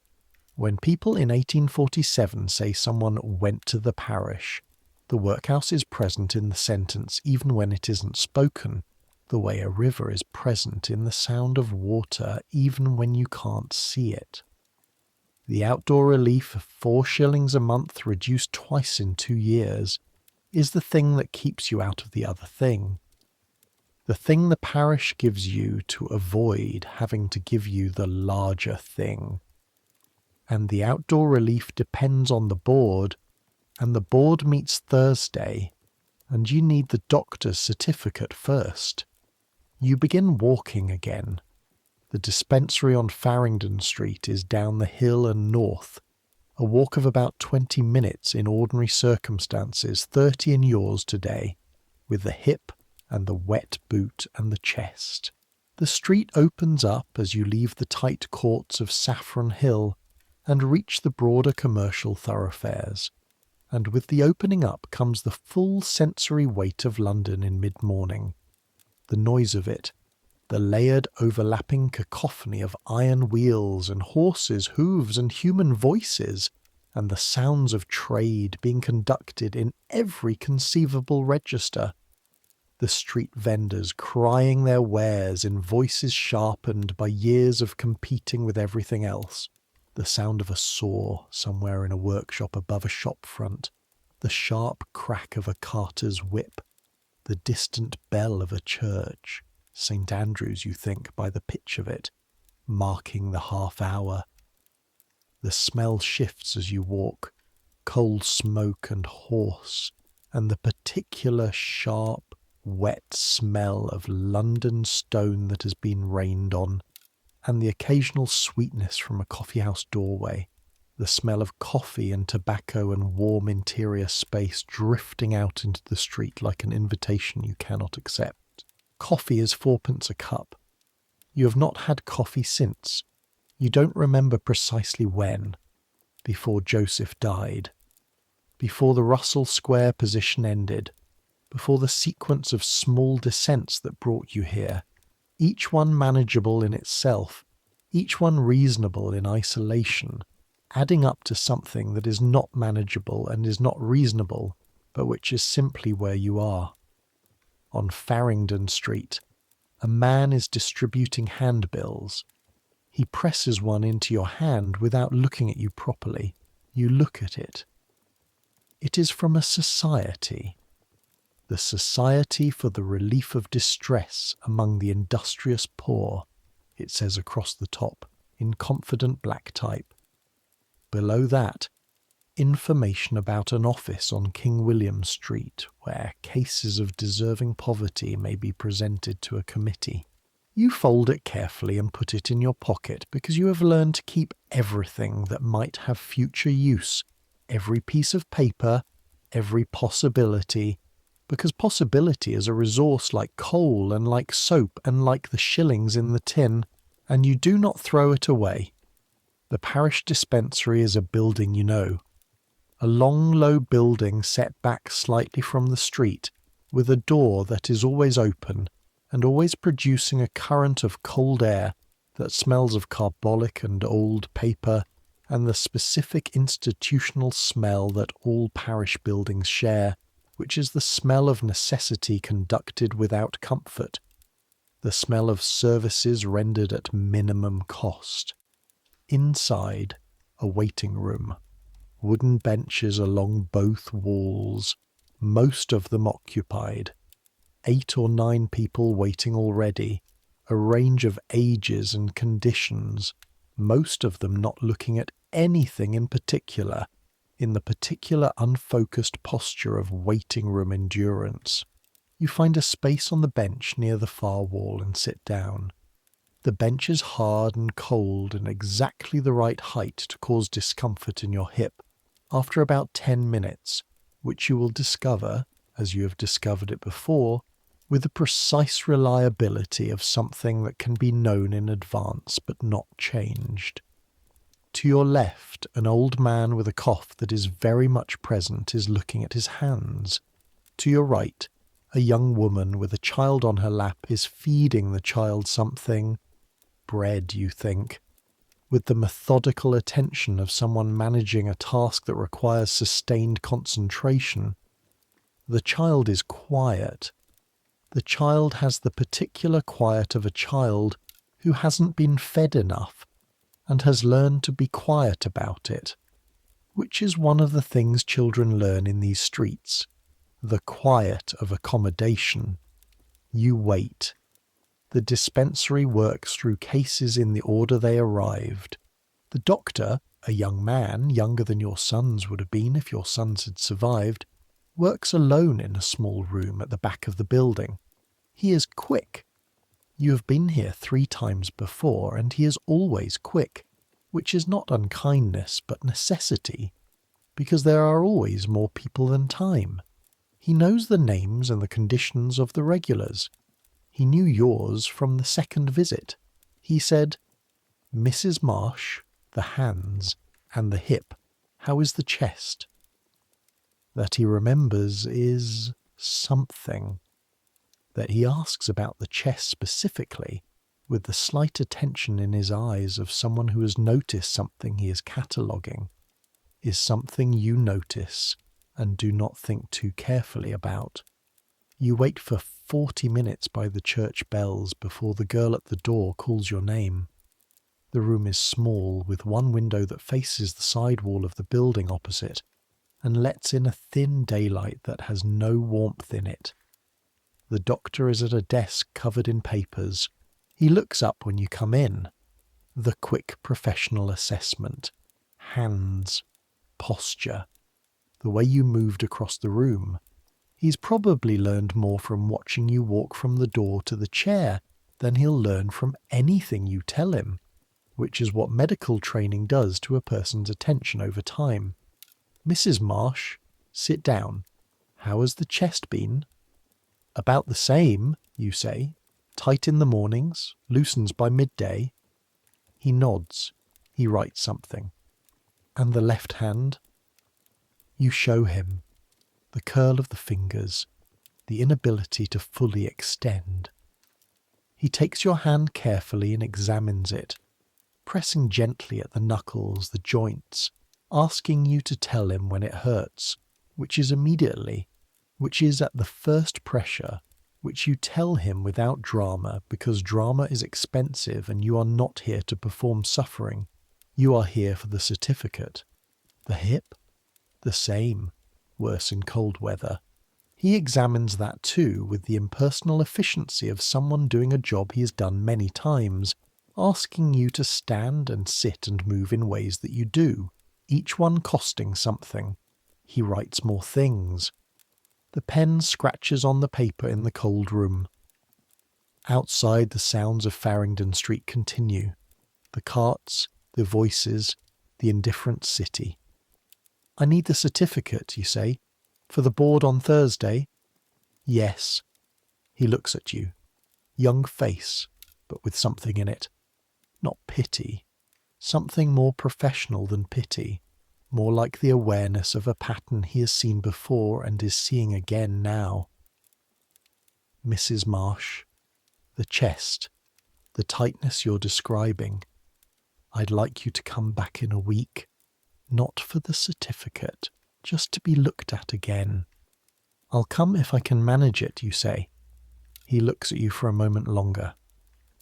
When people in 1847 say someone went to the parish, the workhouse is present in the sentence even when it isn't spoken, the way a river is present in the sound of water even when you can't see it. The outdoor relief of 4 shillings a month reduced twice in 2 years is the thing that keeps you out of the other thing. The thing the parish gives you to avoid having to give you the larger thing. And the outdoor relief depends on the board, and the board meets Thursday, and you need the doctor's certificate first. You begin walking again. The dispensary on Farringdon Street is down the hill and north, a walk of about 20 minutes in ordinary circumstances, 30 in yours today, with the hip and the wet boot and the chest. The street opens up as you leave the tight courts of Saffron Hill and reach the broader commercial thoroughfares, and with the opening up comes the full sensory weight of London in mid-morning, the noise of it, the layered overlapping cacophony of iron wheels and horses' hooves and human voices, and the sounds of trade being conducted in every conceivable register. The street vendors crying their wares in voices sharpened by years of competing with everything else. The sound of a saw somewhere in a workshop above a shop front. The sharp crack of a carter's whip. The distant bell of a church, St. Andrew's, you think, by the pitch of it, marking the half hour. The smell shifts as you walk, coal smoke and hoarse, and the particular sharp, wet smell of London stone that has been rained on, and the occasional sweetness from a coffee-house doorway, the smell of coffee and tobacco and warm interior space drifting out into the street like an invitation you cannot accept. Coffee is 4p a cup. You have not had coffee since. You don't remember precisely when. Before Joseph died. Before the Russell Square position ended. Before the sequence of small descents that brought you here. Each one manageable in itself. Each one reasonable in isolation. Adding up to something that is not manageable and is not reasonable, but which is simply where you are. On Farringdon Street, a man is distributing handbills. He presses one into your hand without looking at you properly. You look at it. It is from a society. The Society for the Relief of Distress Among the Industrious Poor, it says across the top, in confident black type. Below that, information about an office on King William Street where cases of deserving poverty may be presented to a committee. You fold it carefully and put it in your pocket because you have learned to keep everything that might have future use, every piece of paper, every possibility, because possibility is a resource like coal and like soap and like the shillings in the tin, and you do not throw it away. The parish dispensary is a building you know. A long, low building set back slightly from the street, with a door that is always open, and always producing a current of cold air that smells of carbolic and old paper, and the specific institutional smell that all parish buildings share, which is the smell of necessity conducted without comfort, the smell of services rendered at minimum cost. Inside, a waiting room. Wooden benches along both walls, most of them occupied. 8 or 9 people waiting already, a range of ages and conditions, most of them not looking at anything in particular, in the particular unfocused posture of waiting room endurance. You find a space on the bench near the far wall and sit down. The bench is hard and cold and exactly the right height to cause discomfort in your hip after about 10 minutes, which you will discover, as you have discovered it before, with the precise reliability of something that can be known in advance but not changed. To your left, an old man with a cough that is very much present is looking at his hands. To your right, a young woman with a child on her lap is feeding the child something, bread, you think, with the methodical attention of someone managing a task that requires sustained concentration. The child is quiet. The child has the particular quiet of a child who hasn't been fed enough and has learned to be quiet about it, which is one of the things children learn in these streets, the quiet of accommodation. You wait. The dispensary works through cases in the order they arrived. The doctor, a young man, younger than your sons would have been if your sons had survived, works alone in a small room at the back of the building. He is quick. You have been here 3 times before, and he is always quick, which is not unkindness but necessity, because there are always more people than time. He knows the names and the conditions of the regulars. He knew yours from the second visit. He said, "Mrs. Marsh, the hands, and the hip. How is the chest?" That he remembers is something. That he asks about the chest specifically, with the slight attention in his eyes of someone who has noticed something he is cataloguing, is something you notice and do not think too carefully about. You wait for 40 minutes by the church bells before the girl at the door calls your name. The room is small, with one window that faces the side wall of the building opposite and lets in a thin daylight that has no warmth in it. The doctor is at a desk covered in papers. He looks up when you come in. The quick professional assessment. Hands. Posture. The way you moved across the room. He's probably learned more from watching you walk from the door to the chair than he'll learn from anything you tell him, which is what medical training does to a person's attention over time. Mrs. Marsh, sit down. How has the chest been? About the same, you say. Tight in the mornings, loosens by midday. He nods. He writes something. And the left hand? You show him. The curl of the fingers, the inability to fully extend. He takes your hand carefully and examines it, pressing gently at the knuckles, the joints, asking you to tell him when it hurts, which is immediately, which is at the first pressure, which you tell him without drama, because drama is expensive and you are not here to perform suffering. You are here for the certificate. The hip? The same, worse in cold weather. He examines that too with the impersonal efficiency of someone doing a job he has done many times, asking you to stand and sit and move in ways that you do, each one costing something. He writes more things. The pen scratches on the paper in the cold room. Outside, the sounds of Farringdon Street continue. The carts, the voices, the indifferent city. I need the certificate, you say. For the board on Thursday? Yes. He looks at you. Young face, but with something in it. Not pity. Something more professional than pity. More like the awareness of a pattern he has seen before and is seeing again now. Mrs. Marsh, the chest, the tightness you're describing. I'd like you to come back in a week, not for the certificate, just to be looked at again. I'll come if I can manage it, you say. He looks at you for a moment longer.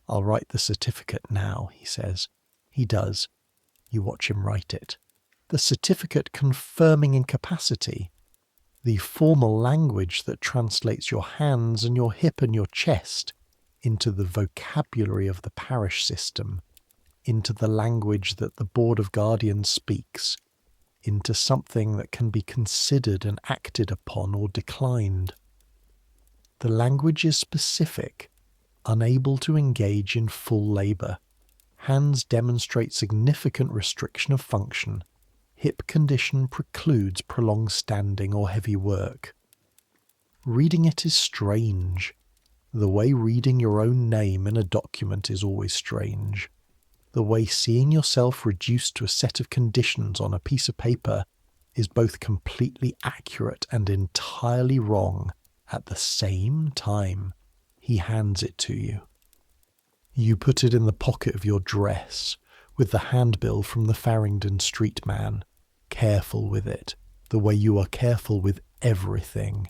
I'll write the certificate now, he says. He does. You watch him write it. The certificate confirming incapacity, the formal language that translates your hands and your hip and your chest into the vocabulary of the parish system, into the language that the Board of Guardians speaks, into something that can be considered and acted upon or declined. The language is specific, unable to engage in full labour. Hands demonstrate significant restriction of function. Hip condition precludes prolonged standing or heavy work. Reading it is strange. The way reading your own name in a document is always strange. The way seeing yourself reduced to a set of conditions on a piece of paper is both completely accurate and entirely wrong at the same time. He hands it to you. You put it in the pocket of your dress, with the handbill from the Farringdon Street man, careful with it, the way you are careful with everything.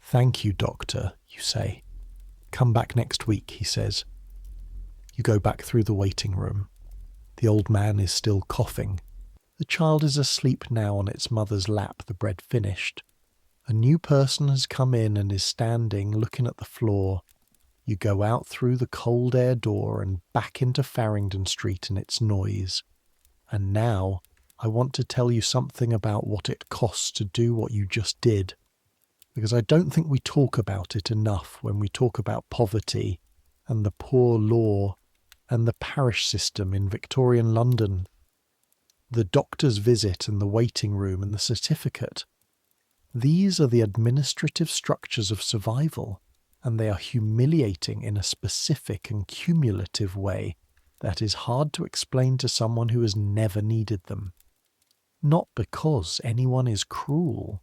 Thank you, doctor, you say. Come back next week, he says. You go back through the waiting room. The old man is still coughing. The child is asleep now on its mother's lap, the bread finished. A new person has come in and is standing looking at the floor. You go out through the cold air door and back into Farringdon Street and its noise. And now I want to tell you something about what it costs to do what you just did, because I don't think we talk about it enough when we talk about poverty and the poor law and the parish system in Victorian London. The doctor's visit and the waiting room and the certificate. These are the administrative structures of survival, and they are humiliating in a specific and cumulative way that is hard to explain to someone who has never needed them. Not because anyone is cruel,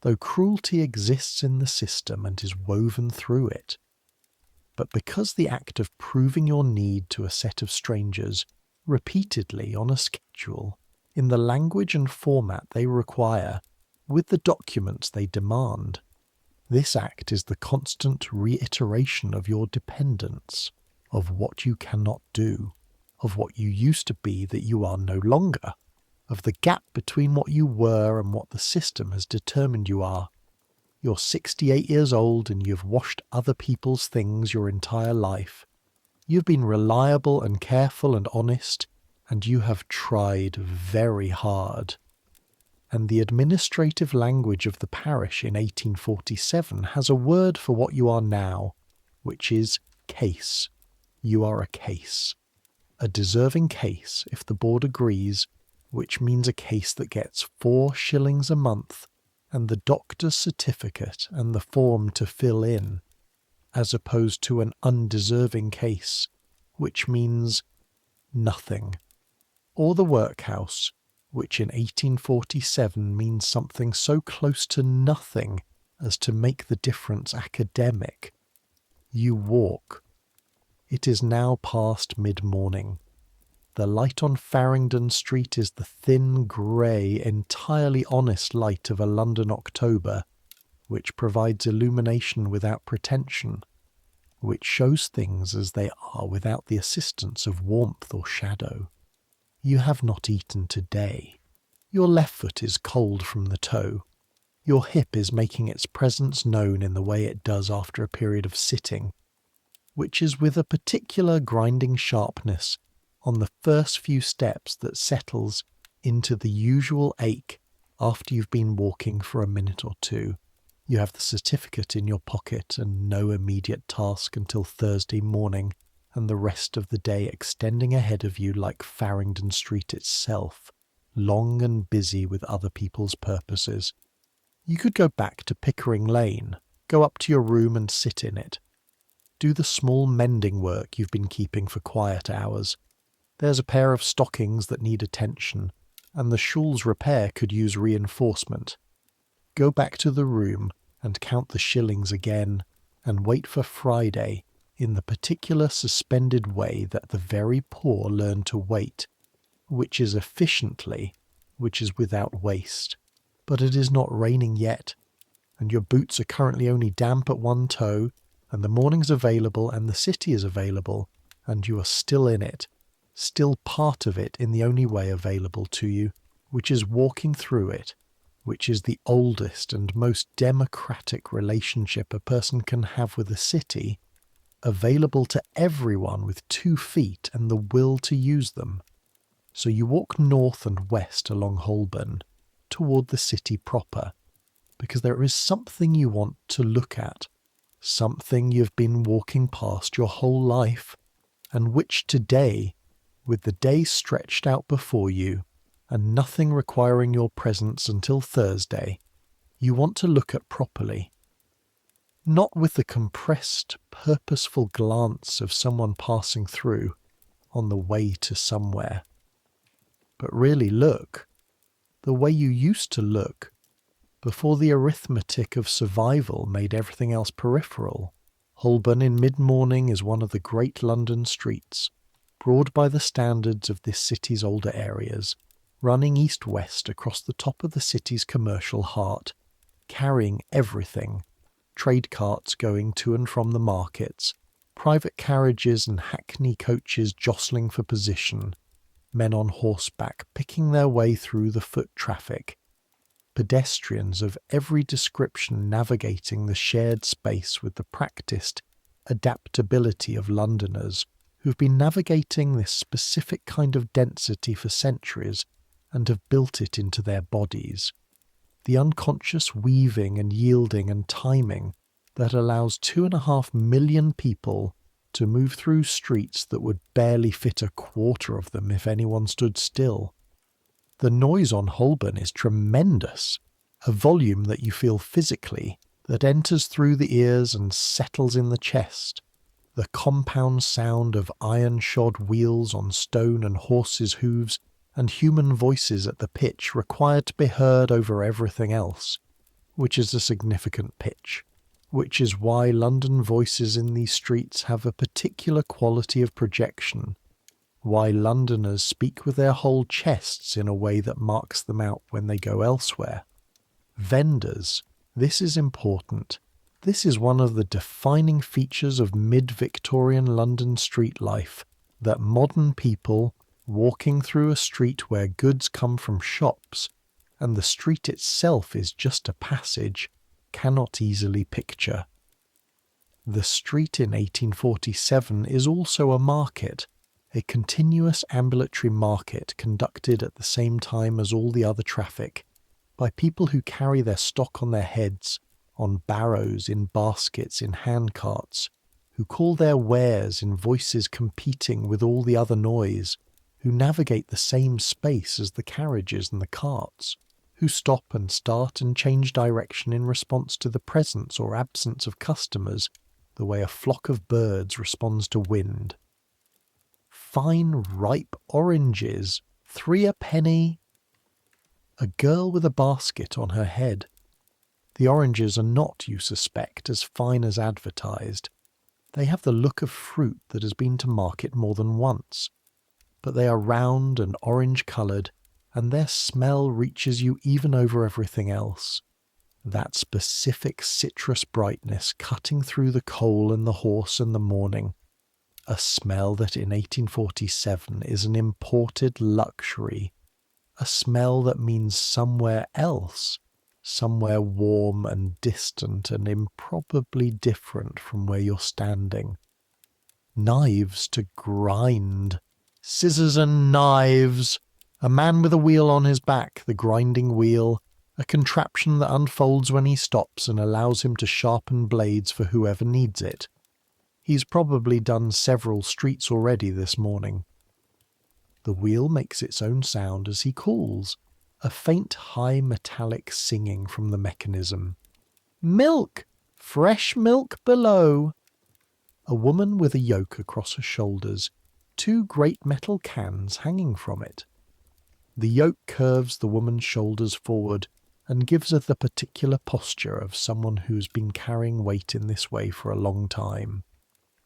though cruelty exists in the system and is woven through it, but because the act of proving your need to a set of strangers repeatedly on a schedule, in the language and format they require, with the documents they demand, This act is the constant reiteration of your dependence, of what you cannot do, of what you used to be that you are no longer, of the gap between what you were and what the system has determined you are. You're 68 years old and you've washed other people's things your entire life. You've been reliable and careful and honest, and you have tried very hard. And the administrative language of the parish in 1847 has a word for what you are now, which is case. You are a case. A deserving case, if the board agrees, which means a case that gets 4 shillings a month and the doctor's certificate and the form to fill in, as opposed to an undeserving case, which means nothing. Or the workhouse, which in 1847 means something so close to nothing as to make the difference academic. You walk. It is now past mid-morning. The light on Farringdon Street is the thin, grey, entirely honest light of a London October, which provides illumination without pretension, which shows things as they are without the assistance of warmth or shadow. You have not eaten today. Your left foot is cold from the toe. Your hip is making its presence known in the way it does after a period of sitting, which is with a particular grinding sharpness on the first few steps that settles into the usual ache after you've been walking for a minute or two. You have the certificate in your pocket and no immediate task until Thursday morning, and the rest of the day extending ahead of you like Farringdon Street itself, long and busy with other people's purposes. You could go back to Pickering Lane, go up to your room and sit in it. Do the small mending work you've been keeping for quiet hours. There's a pair of stockings that need attention, and the shawl's repair could use reinforcement. Go back to the room and count the shillings again, and wait for Friday in the particular suspended way that the very poor learn to wait, which is efficiently, which is without waste. But it is not raining yet, and your boots are currently only damp at one toe, and the morning's available and the city is available, and you are still in it, still part of it in the only way available to you, which is walking through it, which is the oldest and most democratic relationship a person can have with a city, available to everyone with 2 feet and the will to use them. So you walk north and west along Holborn, toward the city proper, because there is something you want to look at, something you've been walking past your whole life, and which today, with the day stretched out before you, and nothing requiring your presence until Thursday, you want to look at properly. Not with the compressed, purposeful glance of someone passing through on the way to somewhere, but really look the way you used to look before the arithmetic of survival made everything else peripheral. Holborn in mid-morning is one of the great London streets, broad by the standards of this city's older areas, running east-west across the top of the city's commercial heart, carrying everything, trade carts going to and from the markets, private carriages and hackney coaches jostling for position, men on horseback picking their way through the foot traffic, pedestrians of every description navigating the shared space with the practiced adaptability of Londoners who've been navigating this specific kind of density for centuries and have built it into their bodies. The unconscious weaving and yielding and timing that allows 2.5 million people to move through streets that would barely fit a quarter of them if anyone stood still. The noise on Holborn is tremendous, a volume that you feel physically, that enters through the ears and settles in the chest. The compound sound of iron-shod wheels on stone and horses' hooves and human voices at the pitch required to be heard over everything else, which is a significant pitch, which is why London voices in these streets have a particular quality of projection, why Londoners speak with their whole chests in a way that marks them out when they go elsewhere. Vendors, this is important, This is one of the defining features of mid-Victorian London street life, that modern people, walking through a street where goods come from shops, and the street itself is just a passage, cannot easily picture. The street in 1847 is also a market, a continuous ambulatory market conducted at the same time as all the other traffic, by people who carry their stock on their heads, on barrows, in baskets, in handcarts, who call their wares in voices competing with all the other noise, who navigate the same space as the carriages and the carts, who stop and start and change direction in response to the presence or absence of customers, the way a flock of birds responds to wind. Fine ripe oranges, 3 a penny. A girl with a basket on her head. The oranges are not, you suspect, as fine as advertised. They have the look of fruit that has been to market more than once. But they are round and orange-coloured, and their smell reaches you even over everything else. That specific citrus brightness cutting through the coal and the horse and the morning. A smell that in 1847 is an imported luxury. A smell that means somewhere else. Somewhere warm and distant and improbably different from where you're standing. Knives to grind. Scissors and knives. A man with a wheel on his back, the grinding wheel, a contraption that unfolds when he stops and allows him to sharpen blades for whoever needs it. He's probably done several streets already this morning. The wheel makes its own sound as he calls, a faint high metallic singing from the mechanism. Milk! Fresh milk below! A woman with a yoke across her shoulders, 2 great metal cans hanging from it. The yoke curves the woman's shoulders forward and gives her the particular posture of someone who's been carrying weight in this way for a long time.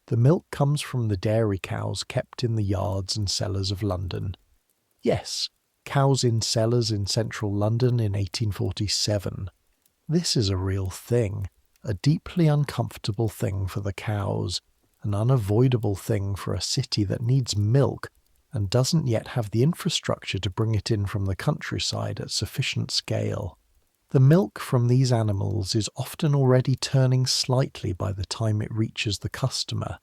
The milk comes from the dairy cows kept in the yards and cellars of London. Yes, cows in cellars in central London in 1847. This is a real thing, a deeply uncomfortable thing for the cows, an unavoidable thing for a city that needs milk and doesn't yet have the infrastructure to bring it in from the countryside at sufficient scale. The milk from these animals is often already turning slightly by the time it reaches the customer,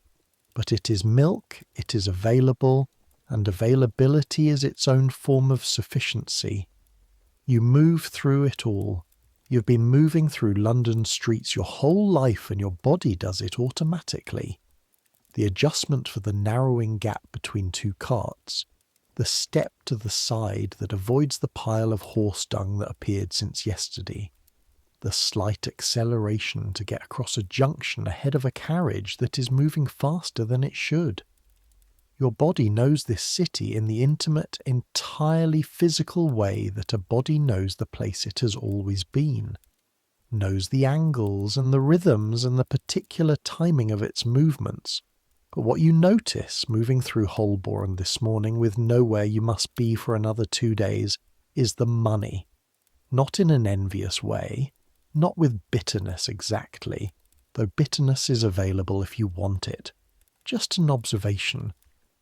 but it is milk, it is available, and availability is its own form of sufficiency. You move through it all. You've been moving through London streets your whole life and your body does it automatically. The adjustment for the narrowing gap between 2 carts, the step to the side that avoids the pile of horse dung that appeared since yesterday, the slight acceleration to get across a junction ahead of a carriage that is moving faster than it should. Your body knows this city in the intimate, entirely physical way that a body knows the place it has always been, knows the angles and the rhythms and the particular timing of its movements. But what you notice moving through Holborn this morning with nowhere you must be for another 2 days is the money. Not in an envious way, not with bitterness exactly, though bitterness is available if you want it. Just an observation,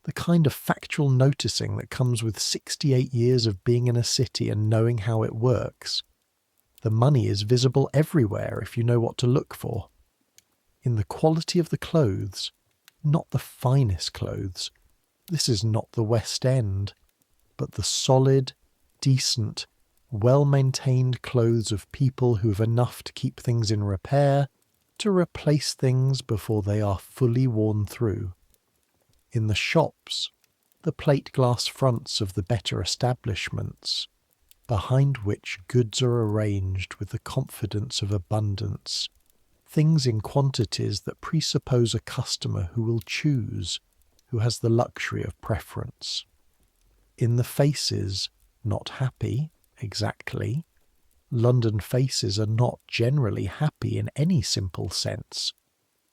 the kind of factual noticing that comes with 68 years of being in a city and knowing how it works. The money is visible everywhere if you know what to look for. In the quality of the clothes, not the finest clothes. This is not the West End, but the solid, decent, well-maintained clothes of people who have enough to keep things in repair, to replace things before they are fully worn through. In the shops, the plate glass fronts of the better establishments, behind which goods are arranged with the confidence of abundance, things in quantities that presuppose a customer who will choose, who has the luxury of preference. In the faces, not happy, exactly. London faces are not generally happy in any simple sense,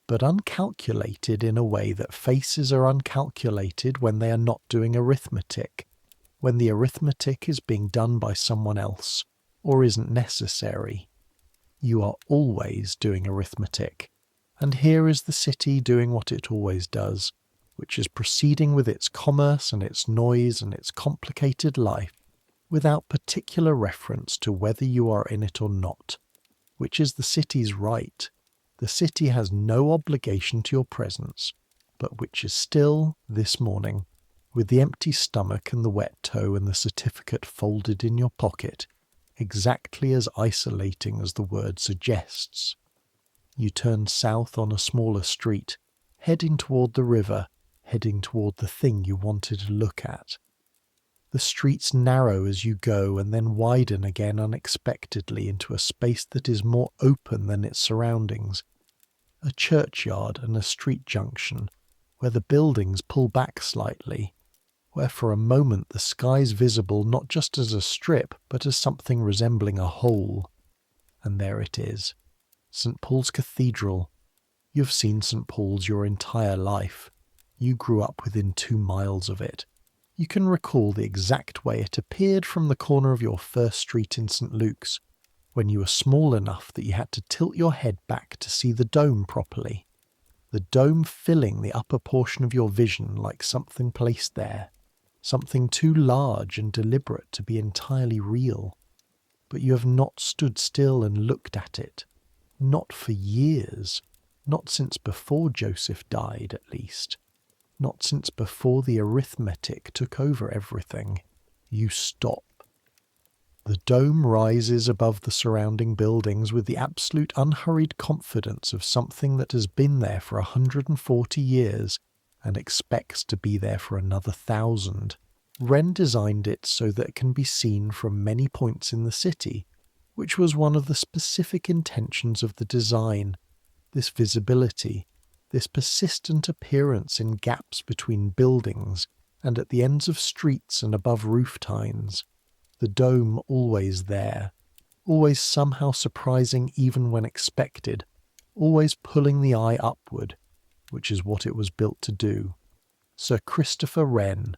but uncalculated in a way that faces are uncalculated when they are not doing arithmetic, when the arithmetic is being done by someone else, or isn't necessary. You are always doing arithmetic. And here is the city doing what it always does, which is proceeding with its commerce and its noise and its complicated life, without particular reference to whether you are in it or not, which is the city's right. The city has no obligation to your presence, but which is still, this morning, with the empty stomach and the wet toe and the certificate folded in your pocket, exactly as isolating as the word suggests. You turn south on a smaller street, heading toward the river, heading toward the thing you wanted to look at. The streets narrow as you go and then widen again unexpectedly into a space that is more open than its surroundings, a churchyard and a street junction, where the buildings pull back slightly, where for a moment the sky's visible not just as a strip, but as something resembling a hole. And there it is, St. Paul's Cathedral. You've seen St. Paul's your entire life. You grew up within 2 miles of it. You can recall the exact way it appeared from the corner of your first street in St. Luke's, when you were small enough that you had to tilt your head back to see the dome properly, the dome filling the upper portion of your vision like something placed there, something too large and deliberate to be entirely real. But you have not stood still and looked at it, not for years, not since before Joseph died at least, not since before the arithmetic took over everything. You stop. The dome rises above the surrounding buildings with the absolute unhurried confidence of something that has been there for 140 years and expects to be there for another 1,000. Wren designed it so that it can be seen from many points in the city, which was one of the specific intentions of the design, this visibility, this persistent appearance in gaps between buildings and at the ends of streets and above roof tines. The dome always there, always somehow surprising even when expected, always pulling the eye upward, which is what it was built to do. Sir Christopher Wren.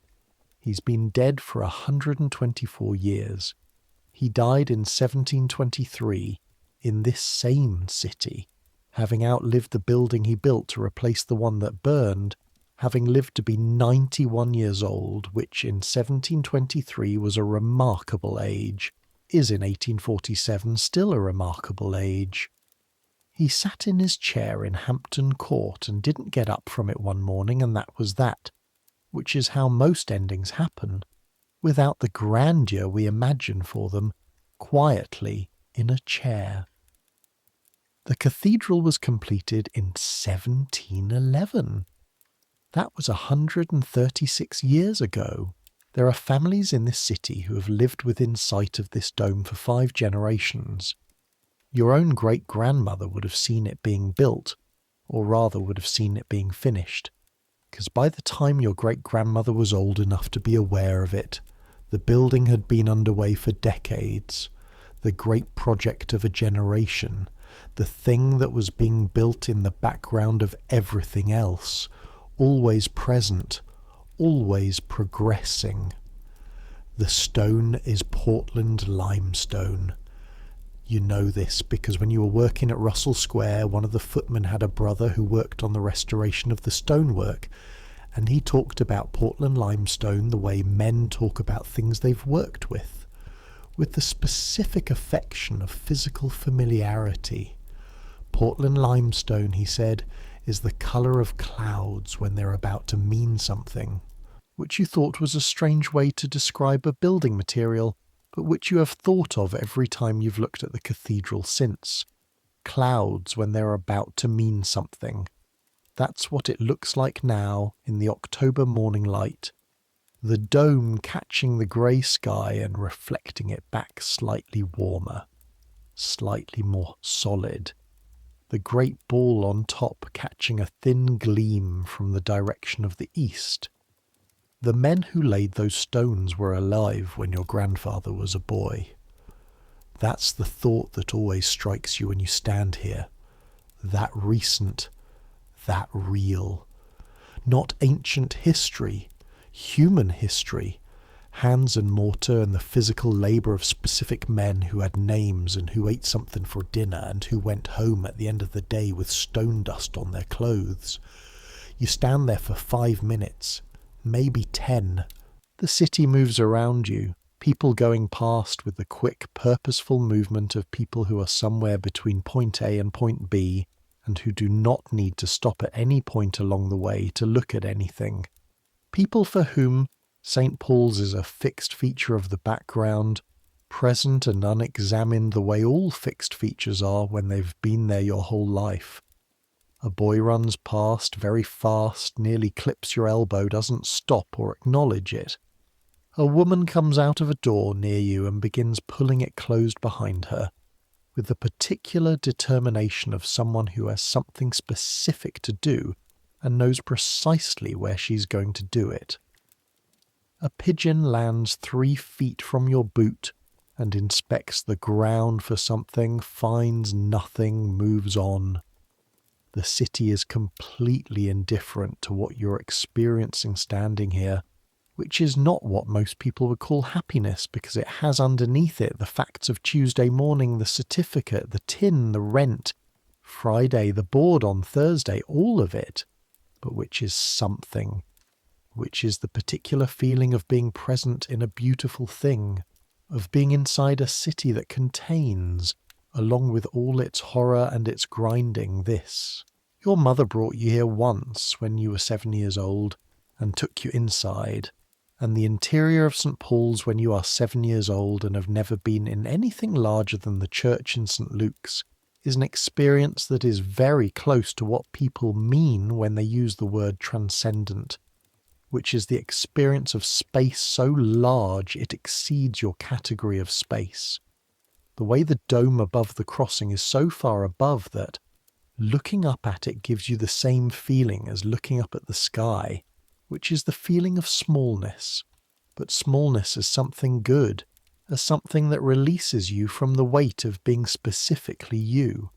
He's been dead for 124 years. He died in 1723 in this same city, having outlived the building he built to replace the one that burned, having lived to be 91 years old, which in 1723 was a remarkable age, is in 1847 still a remarkable age. He sat in his chair in Hampton Court and didn't get up from it one morning, and that was that, which is how most endings happen, without the grandeur we imagine for them, quietly in a chair. The cathedral was completed in 1711. That was 136 years ago. There are families in this city who have lived within sight of this dome for 5 generations. Your own great-grandmother would have seen it being built, or rather would have seen it being finished, because by the time your great-grandmother was old enough to be aware of it, the building had been underway for decades, the great project of a generation, the thing that was being built in the background of everything else, always present, always progressing. The stone is Portland limestone. You know this because when you were working at Russell Square, one of the footmen had a brother who worked on the restoration of the stonework, and he talked about Portland limestone the way men talk about things they've worked with the specific affection of physical familiarity. Portland limestone, he said, is the colour of clouds when they're about to mean something, which you thought was a strange way to describe a building material, but which you have thought of every time you've looked at the cathedral since. Clouds when they're about to mean something. That's what it looks like now in the October morning light. The dome catching the grey sky and reflecting it back slightly warmer, slightly more solid. The great ball on top catching a thin gleam from the direction of the east. The men who laid those stones were alive when your grandfather was a boy. That's the thought that always strikes you when you stand here. That recent, that real. Not ancient history, human history, Hands and mortar and the physical labour of specific men who had names and who ate something for dinner and who went home at the end of the day with stone dust on their clothes. You stand there for 5 minutes, maybe 10. The city moves around you, people going past with the quick, purposeful movement of people who are somewhere between point A and point B and who do not need to stop at any point along the way to look at anything. People for whom St. Paul's is a fixed feature of the background, present and unexamined the way all fixed features are when they've been there your whole life. A boy runs past very fast, nearly clips your elbow, doesn't stop or acknowledge it. A woman comes out of a door near you and begins pulling it closed behind her, with the particular determination of someone who has something specific to do and knows precisely where she's going to do it. A pigeon lands 3 feet from your boot and inspects the ground for something, finds nothing, moves on. The city is completely indifferent to what you're experiencing standing here, which is not what most people would call happiness, because it has underneath it the facts of Tuesday morning, the certificate, the tin, the rent, Friday, the board on Thursday, all of it, but which is something, which is the particular feeling of being present in a beautiful thing, of being inside a city that contains, along with all its horror and its grinding, this. Your mother brought you here once when you were 7 years old and took you inside, and the interior of St. Paul's when you are 7 years old and have never been in anything larger than the church in St. Luke's is an experience that is very close to what people mean when they use the word transcendent, which is the experience of space so large it exceeds your category of space. The way the dome above the crossing is so far above that looking up at it gives you the same feeling as looking up at the sky, which is the feeling of smallness, but smallness as something good, as something that releases you from the weight of being specifically you.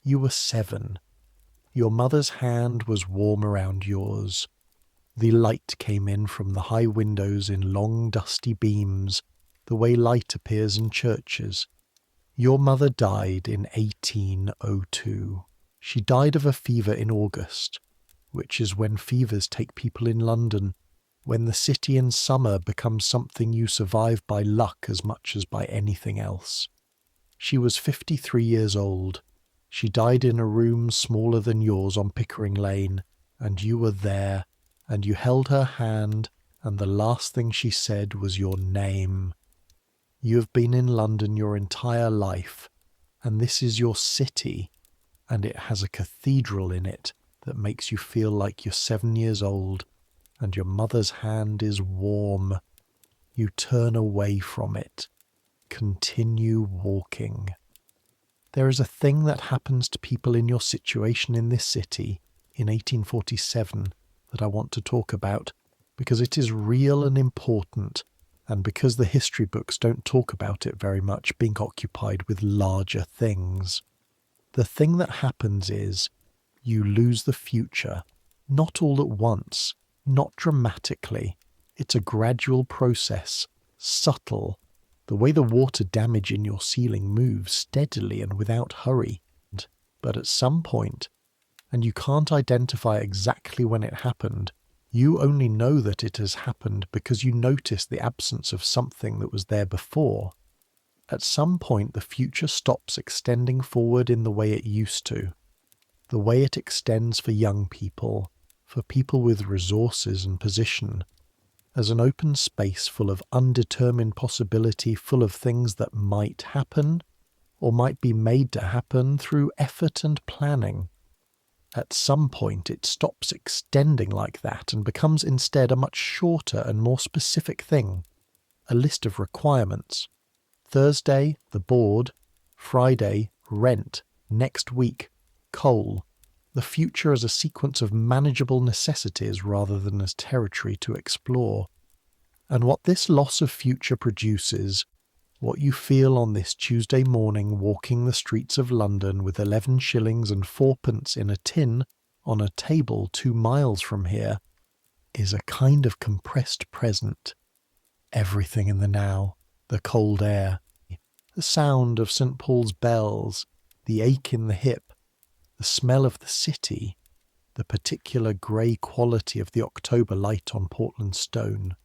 You were 7. Your mother's hand was warm around yours. The light came in from the high windows in long dusty beams, the way light appears in churches. Your mother died in 1802. She died of a fever in August, which is when fevers take people in London, when the city in summer becomes something you survive by luck as much as by anything else. She was 53 years old. She died in a room smaller than yours on Pickering Lane, and you were there, and you held her hand, and the last thing she said was your name. You have been in London your entire life, and this is your city, and it has a cathedral in it that makes you feel like you're 7 years old, and your mother's hand is warm. You turn away from it. Continue walking. There is a thing that happens to people in your situation in this city in 1847 that I want to talk about, because it is real and important, and because the history books don't talk about it very much, being occupied with larger things. The thing that happens is you lose the future, not all at once, not dramatically. It's a gradual process, subtle, the way the water damage in your ceiling moves steadily and without hurry. But at some point, and you can't identify exactly when it happened, you only know that it has happened because you notice the absence of something that was there before. At some point, the future stops extending forward in the way it used to, the way it extends for young people, for people with resources and position, as an open space full of undetermined possibility, full of things that might happen, or might be made to happen through effort and planning. At some point, it stops extending like that and becomes instead a much shorter and more specific thing, a list of requirements. Thursday, the board. Friday, rent. Next week, coal. The future as a sequence of manageable necessities rather than as territory to explore. And what this loss of future produces, what you feel on this Tuesday morning walking the streets of London with 11 shillings and 4pence in a tin on a table 2 miles from here, is a kind of compressed present. Everything in the now, the cold air, the sound of St. Paul's bells, the ache in the hip, the smell of the city, the particular grey quality of the October light on Portland stone.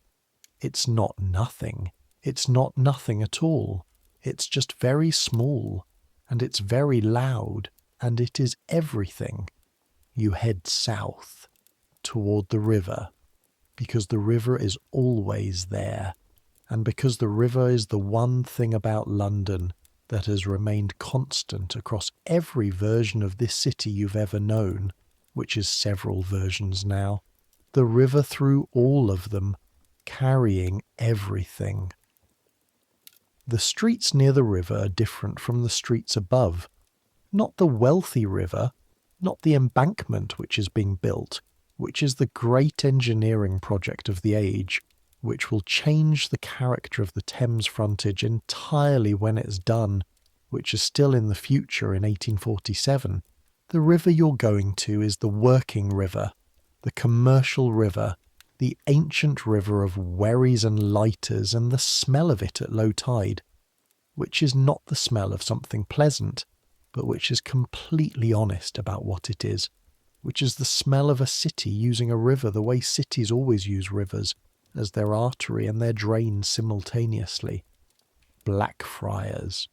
It's not nothing. It's not nothing at all. It's just very small, and it's very loud, and it is everything. You head south, toward the river, because the river is always there, and because the river is the one thing about London that has remained constant across every version of this city you've ever known, which is several versions now. The river through all of them, carrying everything. The streets near the river are different from the streets above. Not the wealthy river, not the embankment which is being built, which is the great engineering project of the age, which will change the character of the Thames frontage entirely when it's done, which is still in the future in 1847. The river you're going to is the working river, the commercial river, the ancient river of wherries and lighters and the smell of it at low tide, which is not the smell of something pleasant, but which is completely honest about what it is, which is the smell of a city using a river the way cities always use rivers, as their artery and their drain simultaneously. Blackfriars.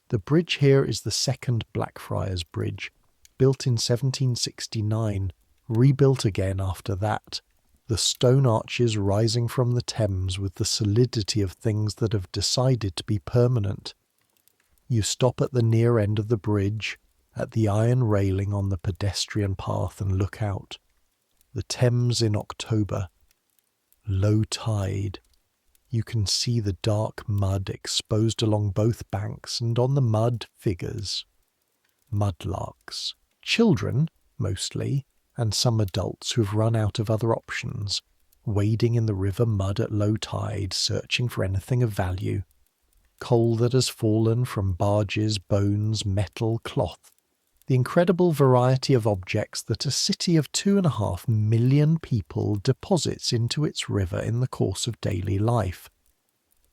The bridge here is the second Blackfriars Bridge, built in 1769, rebuilt again after that, the stone arches rising from the Thames with the solidity of things that have decided to be permanent. You stop at the near end of the bridge, at the iron railing on the pedestrian path, and look out. The Thames in October. Low tide. You can see the dark mud exposed along both banks, and on the mud figures. Mudlarks. Children, mostly, and some adults who've run out of other options, wading in the river mud at low tide, searching for anything of value. Coal that has fallen from barges, bones, metal, cloth. The incredible variety of objects that a city of 2.5 million people deposits into its river in the course of daily life.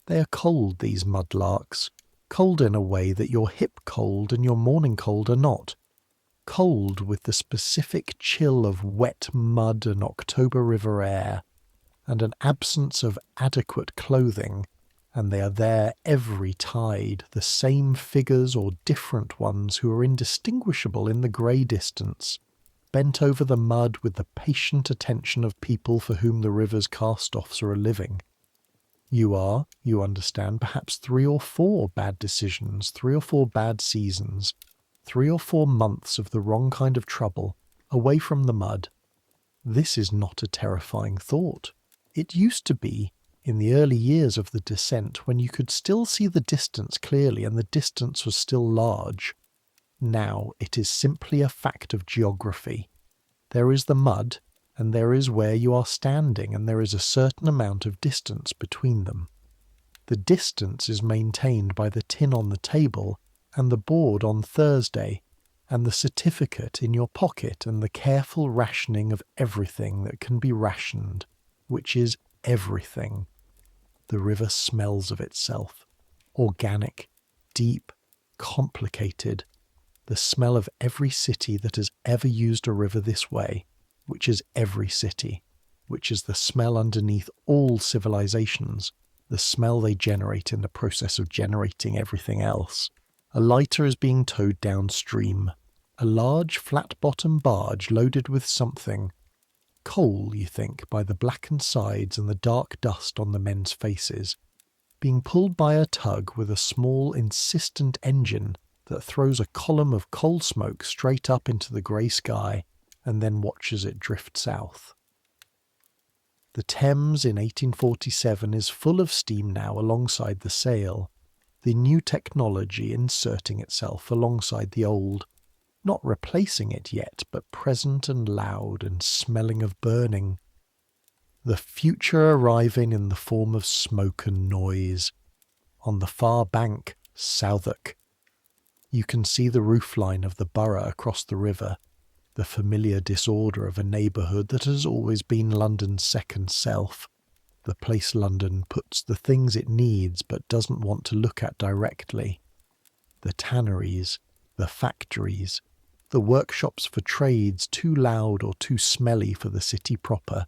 They are cold, these mudlarks, cold in a way that your hip cold and your morning cold are not. Cold with the specific chill of wet mud and October river air, and an absence of adequate clothing, and they are there every tide, the same figures or different ones who are indistinguishable in the grey distance, bent over the mud with the patient attention of people for whom the river's cast-offs are a living. You are, you understand, perhaps 3 or 4 bad decisions, 3 or 4 bad seasons, 3 or 4 months of the wrong kind of trouble, away from the mud. This is not a terrifying thought. It used to be, in the early years of the descent, when you could still see the distance clearly and the distance was still large. Now it is simply a fact of geography. There is the mud, and there is where you are standing, and there is a certain amount of distance between them. The distance is maintained by the tin on the table, and the board on Thursday, and the certificate in your pocket, and the careful rationing of everything that can be rationed, which is everything. The river smells of itself. Organic, deep, complicated. The smell of every city that has ever used a river this way, which is every city, which is the smell underneath all civilizations, the smell they generate in the process of generating everything else. A lighter is being towed downstream. A large flat-bottomed barge loaded with something. Coal, you think, by the blackened sides and the dark dust on the men's faces, being pulled by a tug with a small, insistent engine that throws a column of coal smoke straight up into the grey sky and then watches it drift south. The Thames in 1847 is full of steam now alongside the sail, the new technology inserting itself alongside the old, not replacing it yet, but present and loud and smelling of burning. The future arriving in the form of smoke and noise. On the far bank, Southwark. You can see the roofline of the borough across the river, the familiar disorder of a neighbourhood that has always been London's second self, the place London puts the things it needs but doesn't want to look at directly. The tanneries, the factories, the workshops for trades too loud or too smelly for the city proper,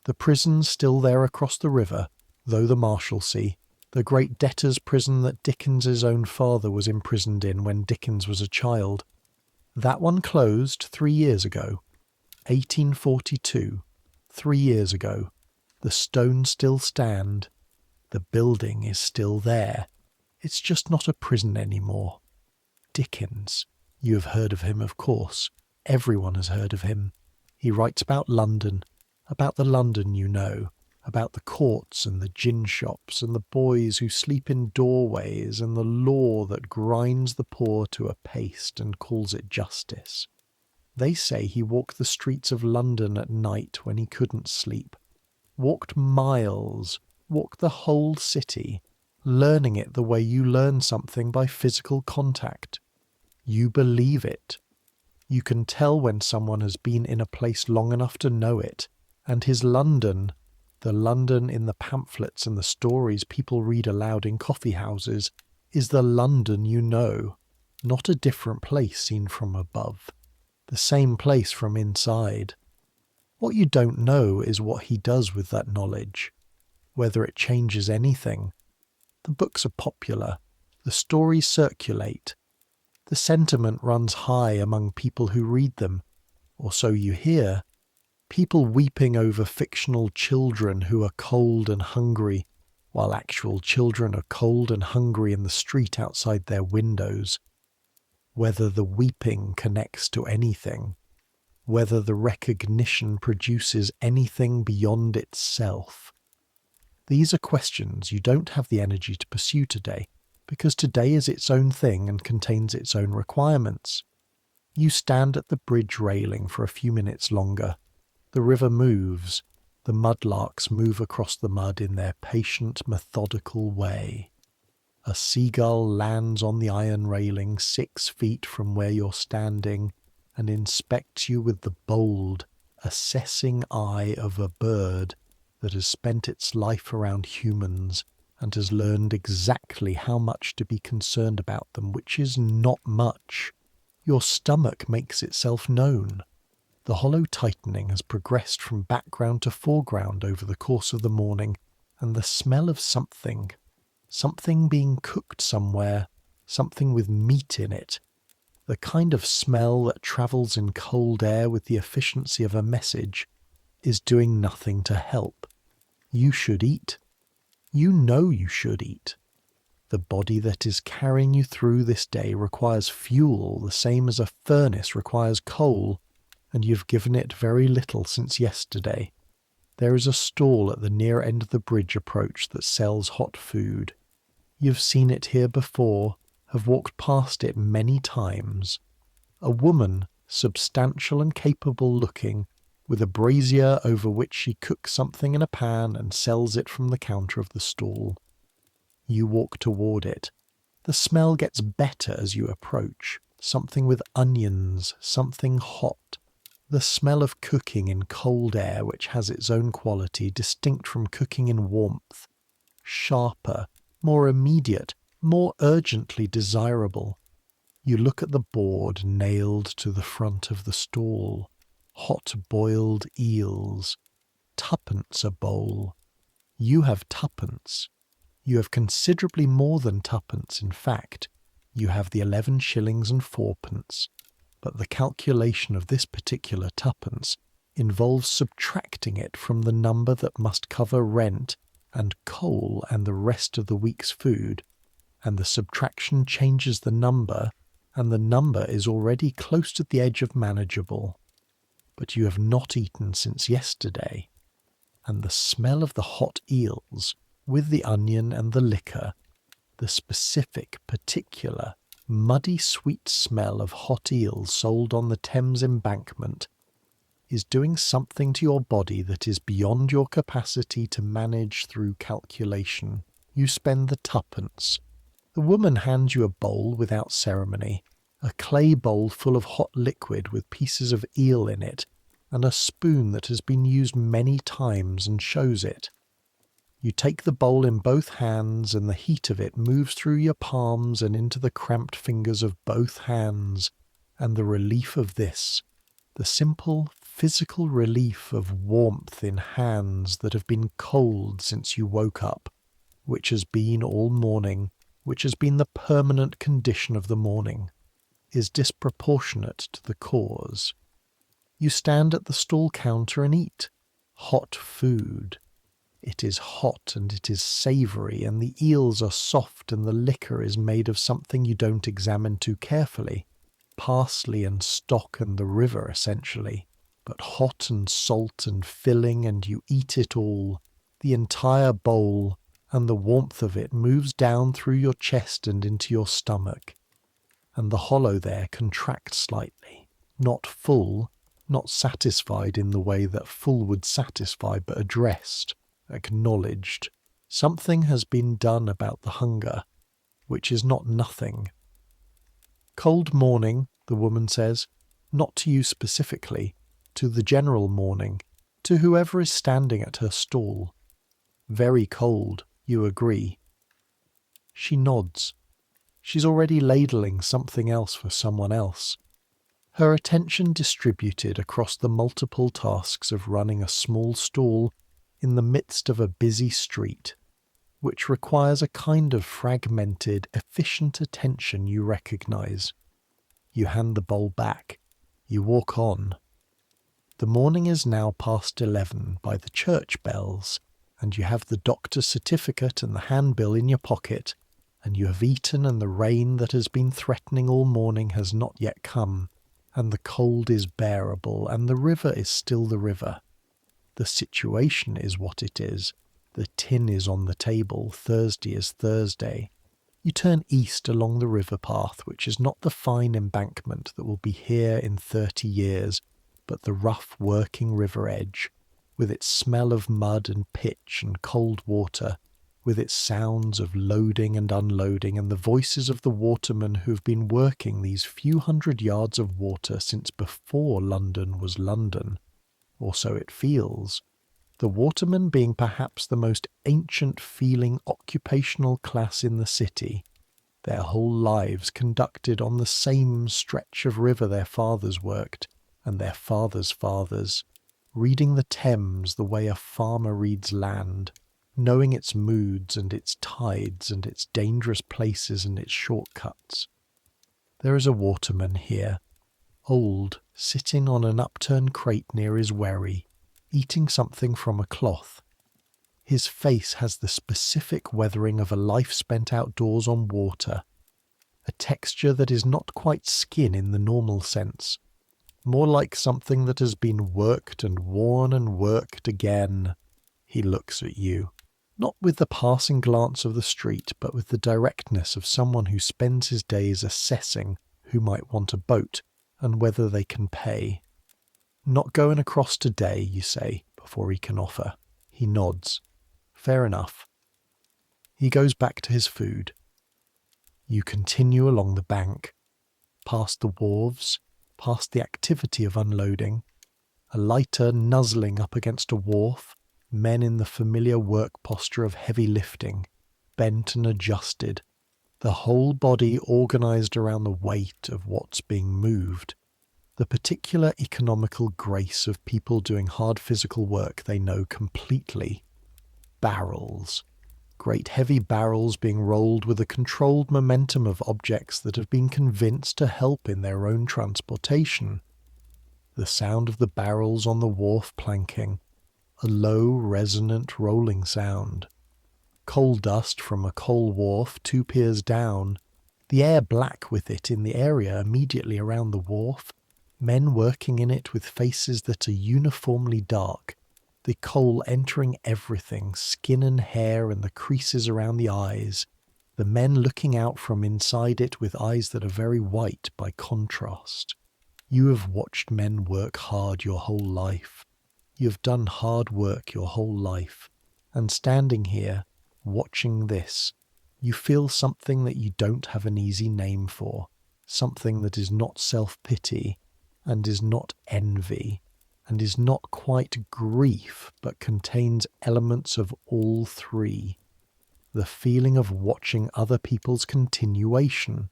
the prisons still there across the river, though the Marshalsea, the great debtors' prison that Dickens's own father was imprisoned in when Dickens was a child. That one closed 3 years ago. 1842. 3 years ago. The stones still stand. The building is still there. It's just not a prison anymore. Dickens. You have heard of him, of course. Everyone has heard of him. He writes about London, about the London you know, about the courts and the gin shops and the boys who sleep in doorways and the law that grinds the poor to a paste and calls it justice. They say he walked the streets of London at night when he couldn't sleep, walked miles, walked the whole city, learning it the way you learn something by physical contact. You believe it. You can tell when someone has been in a place long enough to know it, and his London, the London in the pamphlets and the stories people read aloud in coffee houses, is the London you know, not a different place seen from above, the same place from inside. What you don't know is what he does with that knowledge, whether it changes anything. The books are popular, the stories circulate, the sentiment runs high among people who read them, or so you hear. People weeping over fictional children who are cold and hungry, while actual children are cold and hungry in the street outside their windows. Whether the weeping connects to anything, whether the recognition produces anything beyond itself. These are questions you don't have the energy to pursue today, because today is its own thing and contains its own requirements. You stand at the bridge railing for a few minutes longer. The river moves. The mudlarks move across the mud in their patient, methodical way. A seagull lands on the iron railing 6 feet from where you're standing and inspects you with the bold, assessing eye of a bird that has spent its life around humans and has learned exactly how much to be concerned about them, which is not much. Your stomach makes itself known. The hollow tightening has progressed from background to foreground over the course of the morning, and the smell of something being cooked somewhere, something with meat in it, the kind of smell that travels in cold air with the efficiency of a message, is doing nothing to help. You should eat. You know you should eat. The body that is carrying you through this day requires fuel the same as a furnace requires coal, and you've given it very little since yesterday. There is a stall at the near end of the bridge approach that sells hot food. You've seen it here before, have walked past it many times. A woman, substantial and capable looking, with a brazier over which she cooks something in a pan and sells it from the counter of the stall. You walk toward it. The smell gets better as you approach, something with onions, something hot. The smell of cooking in cold air which has its own quality distinct from cooking in warmth. Sharper, more immediate, more urgently desirable. You look at the board nailed to the front of the stall. Hot boiled eels. 2d a bowl. You have 2d. You have considerably more than 2d, in fact. You have the 11 shillings and 4d. But the calculation of this particular 2d involves subtracting it from the number that must cover rent and coal and the rest of the week's food, and the subtraction changes the number, and the number is already close to the edge of manageable. But you have not eaten since yesterday, and the smell of the hot eels, with the onion and the liquor, the specific, particular, muddy sweet smell of hot eels sold on the Thames embankment, is doing something to your body that is beyond your capacity to manage through calculation. You spend the 2d. The woman hands you a bowl without ceremony, a clay bowl full of hot liquid with pieces of eel in it, and a spoon that has been used many times, and shows it. You take the bowl in both hands, and the heat of it moves through your palms and into the cramped fingers of both hands, and the relief of this, the simple physical relief of warmth in hands that have been cold since you woke up, which has been all morning, which has been the permanent condition of the morning, is disproportionate to the cause. You stand at the stall counter and eat hot food. It is hot and it is savoury, and the eels are soft, and the liquor is made of something you don't examine too carefully. Parsley and stock and the river, essentially, but hot and salt and filling, and you eat it all, the entire bowl, and the warmth of it moves down through your chest and into your stomach, and the hollow there contracts slightly, not full, not satisfied in the way that full would satisfy, but addressed, acknowledged. Something has been done about the hunger, which is not nothing. Cold morning, the woman says, not to you specifically, to the general morning, to whoever is standing at her stall. Very cold, you agree. She nods. She's already ladling something else for someone else. Her attention distributed across the multiple tasks of running a small stall in the midst of a busy street, which requires a kind of fragmented, efficient attention you recognize. You hand the bowl back. You walk on. The morning is now past 11 by the church bells, and you have the doctor's certificate and the handbill in your pocket, and you have eaten, and the rain that has been threatening all morning has not yet come, and the cold is bearable, and the river is still the river. The situation is what it is. The tin is on the table. Thursday is Thursday. You turn east along the river path, which is not the fine embankment that will be here in 30 years, but the rough working river edge, with its smell of mud and pitch and cold water, with its sounds of loading and unloading, and the voices of the watermen who have been working these few hundred yards of water since before London was London, or so it feels. The watermen being perhaps the most ancient feeling occupational class in the city, their whole lives conducted on the same stretch of river their fathers worked, and their fathers' fathers, reading the Thames the way a farmer reads land, knowing its moods and its tides and its dangerous places and its shortcuts. There is a waterman here, old, sitting on an upturned crate near his wherry, eating something from a cloth. His face has the specific weathering of a life spent outdoors on water, a texture that is not quite skin in the normal sense, more like something that has been worked and worn and worked again. He looks at you, not with the passing glance of the street, but with the directness of someone who spends his days assessing who might want a boat and whether they can pay. Not going across today, you say, before he can offer. He nods. Fair enough. He goes back to his food. You continue along the bank, past the wharves, past the activity of unloading, a lighter nuzzling up against a wharf, men in the familiar work posture of heavy lifting, bent and adjusted, the whole body organised around the weight of what's being moved, the particular economical grace of people doing hard physical work they know completely. Barrels. Great heavy barrels being rolled with a controlled momentum of objects that have been convinced to help in their own transportation. The sound of the barrels on the wharf planking, a low, resonant, rolling sound. Coal dust from a coal wharf 2 piers down, the air black with it in the area immediately around the wharf, men working in it with faces that are uniformly dark, the coal entering everything, skin and hair and the creases around the eyes, the men looking out from inside it with eyes that are very white by contrast. You have watched men work hard your whole life. You have done hard work your whole life, and standing here, watching this, you feel something that you don't have an easy name for, something that is not self-pity and is not envy. and is not quite grief but contains elements of all three. The feeling of watching other people's continuation,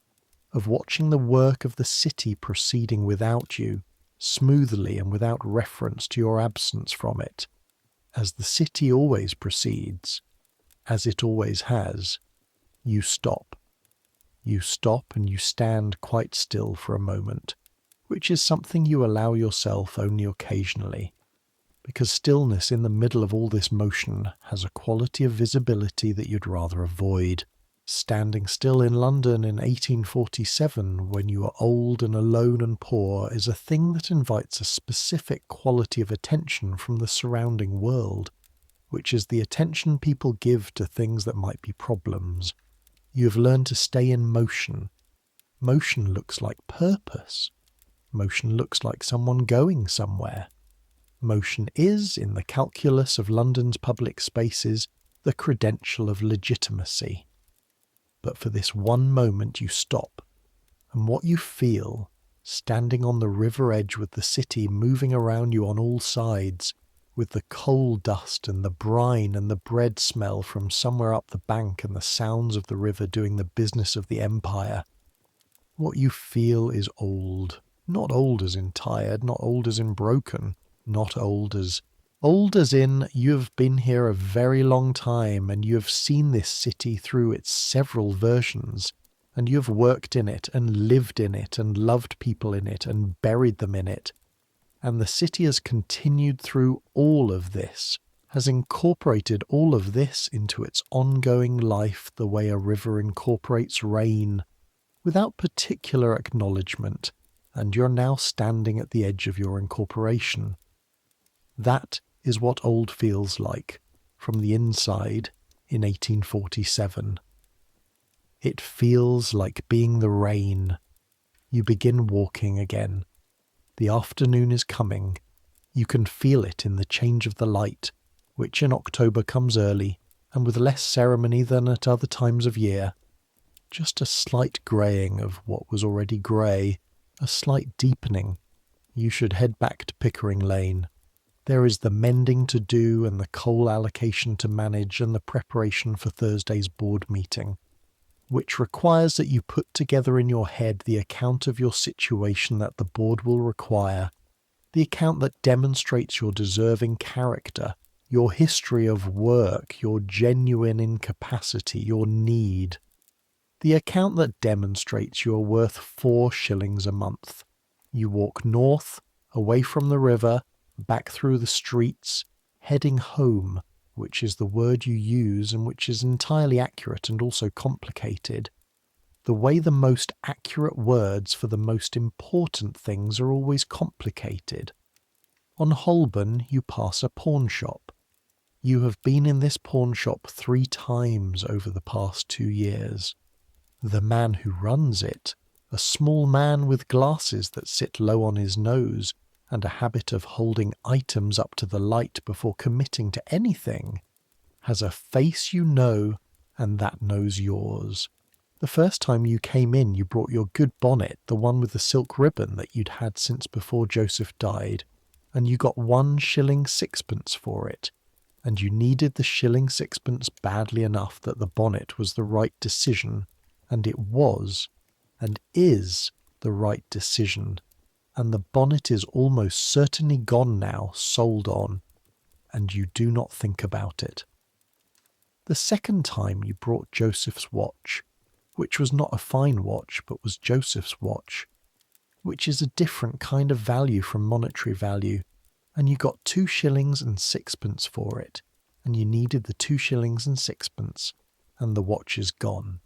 of watching the work of the city proceeding without you, smoothly and without reference to your absence from it, as the city always proceeds, as it always has. You stop. You stop and you stand quite still for a moment, which is something you allow yourself only occasionally, because stillness in the middle of all this motion has a quality of visibility that you'd rather avoid. Standing still in London in 1847 when you are old and alone and poor is a thing that invites a specific quality of attention from the surrounding world, which is the attention people give to things that might be problems. You have learned to stay in motion. Motion looks like purpose. Motion looks like someone going somewhere. Motion is, in the calculus of London's public spaces, the credential of legitimacy. But for this one moment you stop, and what you feel, standing on the river edge with the city moving around you on all sides, with the coal dust and the brine and the bread smell from somewhere up the bank and the sounds of the river doing the business of the empire, what you feel is old. Not old as in tired, not old as in broken, not old as in you have been here a very long time and you have seen this city through its several versions, and you have worked in it and lived in it and loved people in it and buried them in it. And the city has continued through all of this, has incorporated all of this into its ongoing life the way a river incorporates rain, without particular acknowledgement, and you're now standing at the edge of your incorporation. That is what old feels like, from the inside, in 1847. It feels like being the rain. You begin walking again. The afternoon is coming. You can feel it in the change of the light, which in October comes early, and with less ceremony than at other times of year. Just a slight greying of what was already grey, a slight deepening. You should head back to Pickering Lane. There is the mending to do and the coal allocation to manage and the preparation for Thursday's board meeting, which requires that you put together in your head the account of your situation that the board will require, the account that demonstrates your deserving character, your history of work, your genuine incapacity, your need, the account that demonstrates you are worth 4 shillings a month. You walk north, away from the river, back through the streets, heading home, which is the word you use and which is entirely accurate and also complicated. The way the most accurate words for the most important things are always complicated. On Holborn you pass a pawn shop. You have been in this pawn shop 3 times over the past 2 years. The man who runs it, a small man with glasses that sit low on his nose, and a habit of holding items up to the light before committing to anything, has a face you know, and that knows yours. The first time you came in you brought your good bonnet, the one with the silk ribbon that you'd had since before Joseph died, and you got 1 shilling 6pence for it, and you needed the 1 shilling 6pence badly enough that the bonnet was the right decision, and it was, and is, the right decision. And the bonnet is almost certainly gone now, sold on, and you do not think about it. The second time you brought Joseph's watch, which was not a fine watch, but was Joseph's watch, which is a different kind of value from monetary value, and you got 2 shillings and 6pence for it, and you needed the 2 shillings and 6pence, and the watch is gone.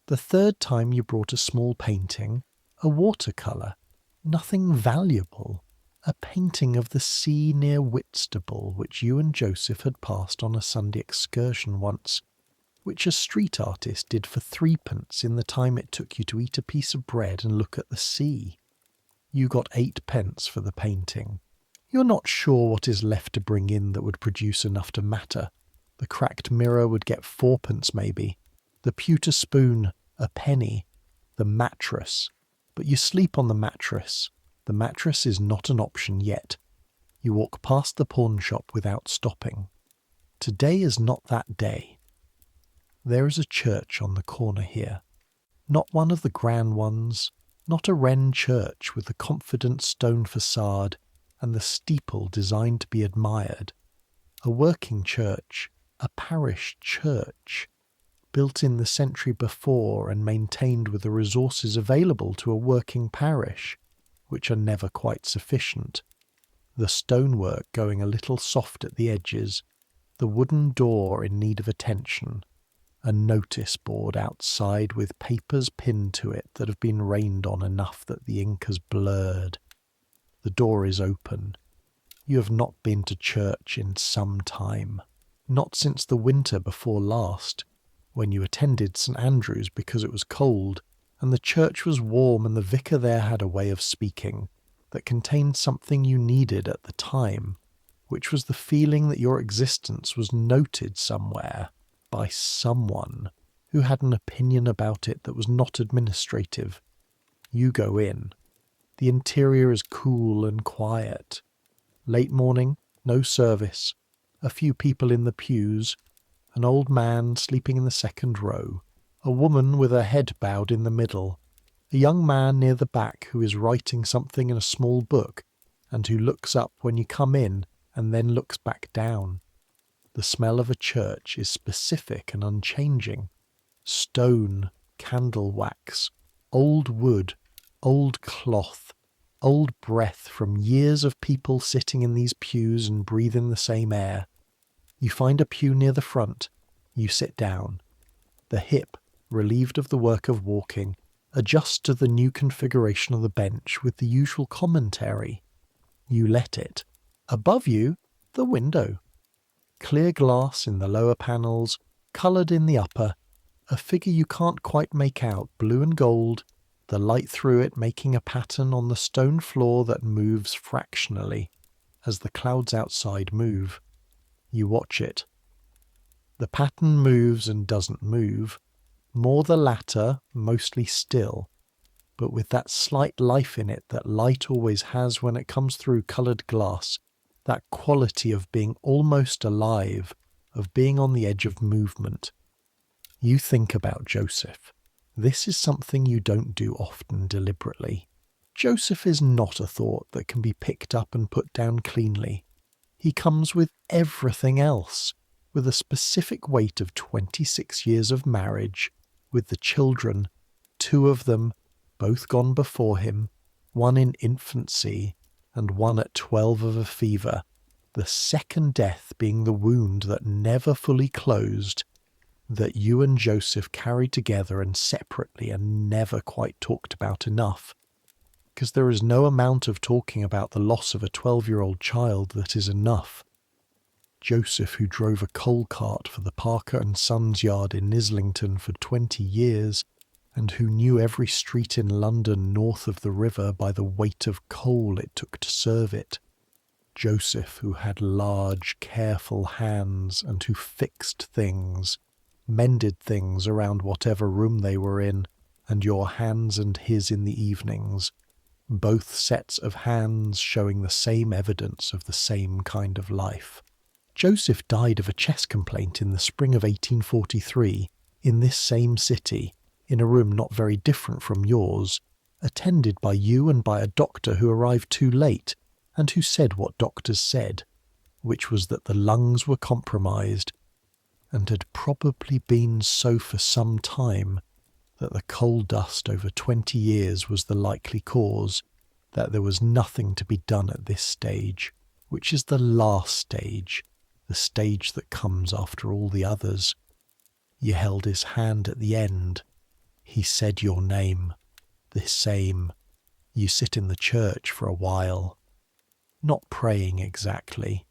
The third time you brought a small painting, a watercolour, nothing valuable, a painting of the sea near Whitstable which you and Joseph had passed on a Sunday excursion once, which a street artist did for 3pence in the time it took you to eat a piece of bread and look at the sea. You got 8pence for the painting. You're not sure what is left to bring in that would produce enough to matter. The cracked mirror would get 4pence maybe, the pewter spoon a penny, the mattress, but you sleep on the mattress, The mattress is not an option yet. You walk past the pawn shop without stopping. Today is not that day. There is a church on the corner here. Not one of the grand ones, not a wren church with the confident stone facade and the steeple designed to be admired. A working church, a parish church, built in the century before and maintained with the resources available to a working parish, which are never quite sufficient. The stonework going a little soft at the edges, the wooden door in need of attention, a notice board outside with papers pinned to it that have been rained on enough that the ink has blurred. The door is open. You have not been to church in some time, not since the winter before last, when you attended St. Andrew's because it was cold, and the church was warm and the vicar there had a way of speaking that contained something you needed at the time, which was the feeling that your existence was noted somewhere by someone who had an opinion about it that was not administrative. You go in. The interior is cool and quiet. Late morning, no service, a few people in the pews, an old man sleeping in the second row, a woman with her head bowed in the middle, a young man near the back who is writing something in a small book and who looks up when you come in and then looks back down. The smell of a church is specific and unchanging. Stone, candle wax, old wood, old cloth, old breath from years of people sitting in these pews and breathing the same air. You find a pew near the front. You sit down. The hip, relieved of the work of walking, adjusts to the new configuration of the bench with the usual commentary. You let it. Above you, the window. Clear glass in the lower panels, coloured in the upper, a figure you can't quite make out, blue and gold, the light through it making a pattern on the stone floor that moves fractionally as the clouds outside move. You watch it. The pattern moves and doesn't move, more the latter, mostly still, but with that slight life in it that light always has when it comes through coloured glass, that quality of being almost alive, of being on the edge of movement. You think about Joseph. This is something you don't do often deliberately. Joseph is not a thought that can be picked up and put down cleanly. He comes with everything else, with a specific weight of 26 years of marriage, with the children, 2 of them, both gone before him, one in infancy and one at 12 of a fever, the second death being the wound that never fully closed, that you and Joseph carried together and separately and never quite talked about enough, because there is no amount of talking about the loss of a 12-year-old child that is enough. Joseph, who drove a coal cart for the Parker and Sons yard in Islington for 20 years, and who knew every street in London north of the river by the weight of coal it took to serve it. Joseph, who had large, careful hands and who fixed things, mended things around whatever room they were in, and your hands and his in the evenings, both sets of hands showing the same evidence of the same kind of life. Joseph died of a chest complaint in the spring of 1843, in this same city, in a room not very different from yours, attended by you and by a doctor who arrived too late, and who said what doctors said, which was that the lungs were compromised, and had probably been so for some time, that the coal dust over 20 years was the likely cause, that there was nothing to be done at this stage, which is the last stage, the stage that comes after all the others. You held his hand at the end. He said your name, the same. You sit in the church for a while, not praying exactly,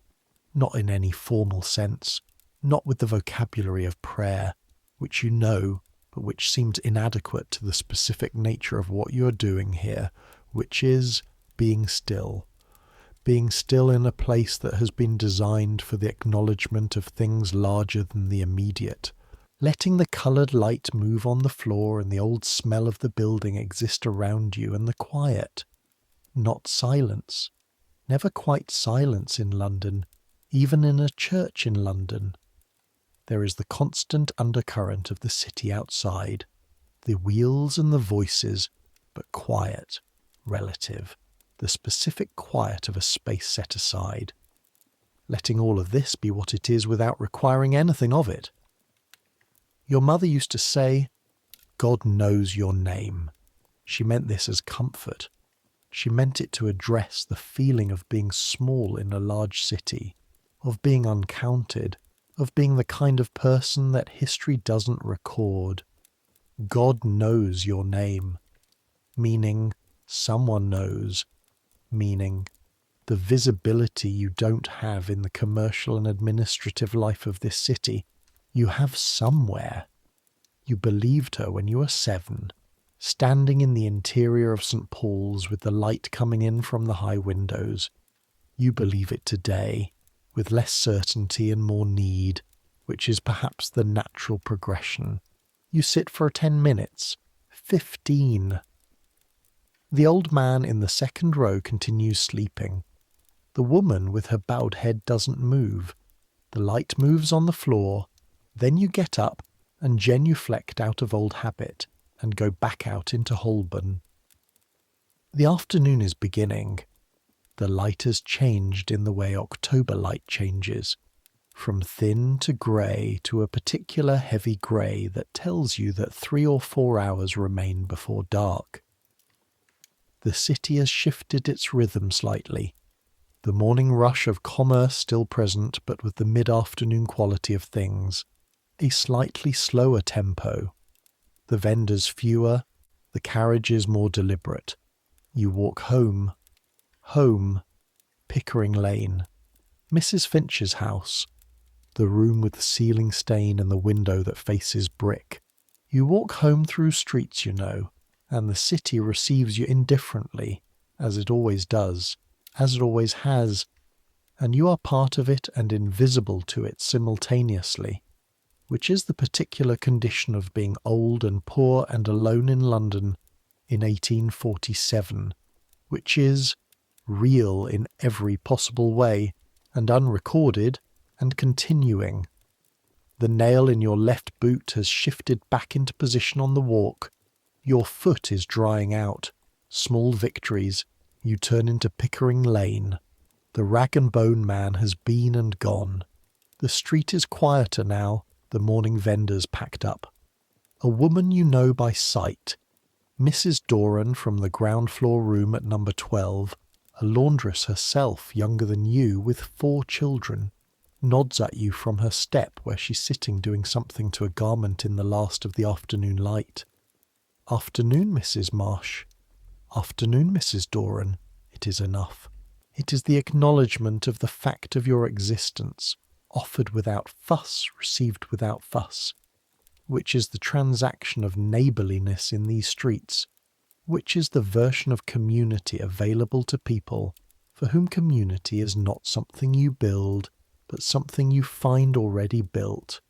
not in any formal sense, not with the vocabulary of prayer, which you know, but which seems inadequate to the specific nature of what you are doing here, which is being still in a place that has been designed for the acknowledgement of things larger than the immediate, letting the coloured light move on the floor and the old smell of the building exist around you and the quiet. not silence. Never quite silence in London, even in a church in London. There is the constant undercurrent of the city outside, the wheels and the voices, but quiet, relative, the specific quiet of a space set aside, letting all of this be what it is without requiring anything of it. Your mother used to say, "God knows your name." She meant this as comfort. She meant it to address the feeling of being small in a large city, of being uncounted, of being the kind of person that history doesn't record. God knows your name, meaning someone knows, meaning the visibility you don't have in the commercial and administrative life of this city, you have somewhere. You believed her when you were 7, standing in the interior of St. Paul's with the light coming in from the high windows. You believe it today, with less certainty and more need, which is perhaps the natural progression. You sit for 10 minutes, 15. The old man in the second row continues sleeping. The woman with her bowed head doesn't move. The light moves on the floor. Then you get up and genuflect out of old habit and go back out into Holborn. The afternoon is beginning. The light has changed in the way October light changes, from thin to grey to a particular heavy grey that tells you that 3 or 4 hours remain before dark. The city has shifted its rhythm slightly. The morning rush of commerce still present, but with the mid-afternoon quality of things. A slightly slower tempo. The vendors fewer, the carriages more deliberate. You walk home. Home. Pickering Lane. Mrs. Finch's house. The room with the ceiling stain and the window that faces brick. You walk home through streets, you know, and the city receives you indifferently, as it always does, as it always has, and you are part of it and invisible to it simultaneously, which is the particular condition of being old and poor and alone in London in 1847, which is real in every possible way, and unrecorded, and continuing. The nail in your left boot has shifted back into position on the walk. Your foot is drying out. Small victories. You turn into Pickering Lane. The rag and bone man has been and gone. The street is quieter now, the morning vendors packed up. A woman you know by sight. Mrs. Doran from the ground floor room at number 12, a laundress herself, younger than you, with 4 children, nods at you from her step where she's sitting doing something to a garment in the last of the afternoon light. Afternoon, Mrs. Marsh. Afternoon, Mrs. Doran. It is enough. It is the acknowledgement of the fact of your existence, offered without fuss, received without fuss, which is the transaction of neighbourliness in these streets, which is the version of community available to people for whom community is not something you build, but something you find already built,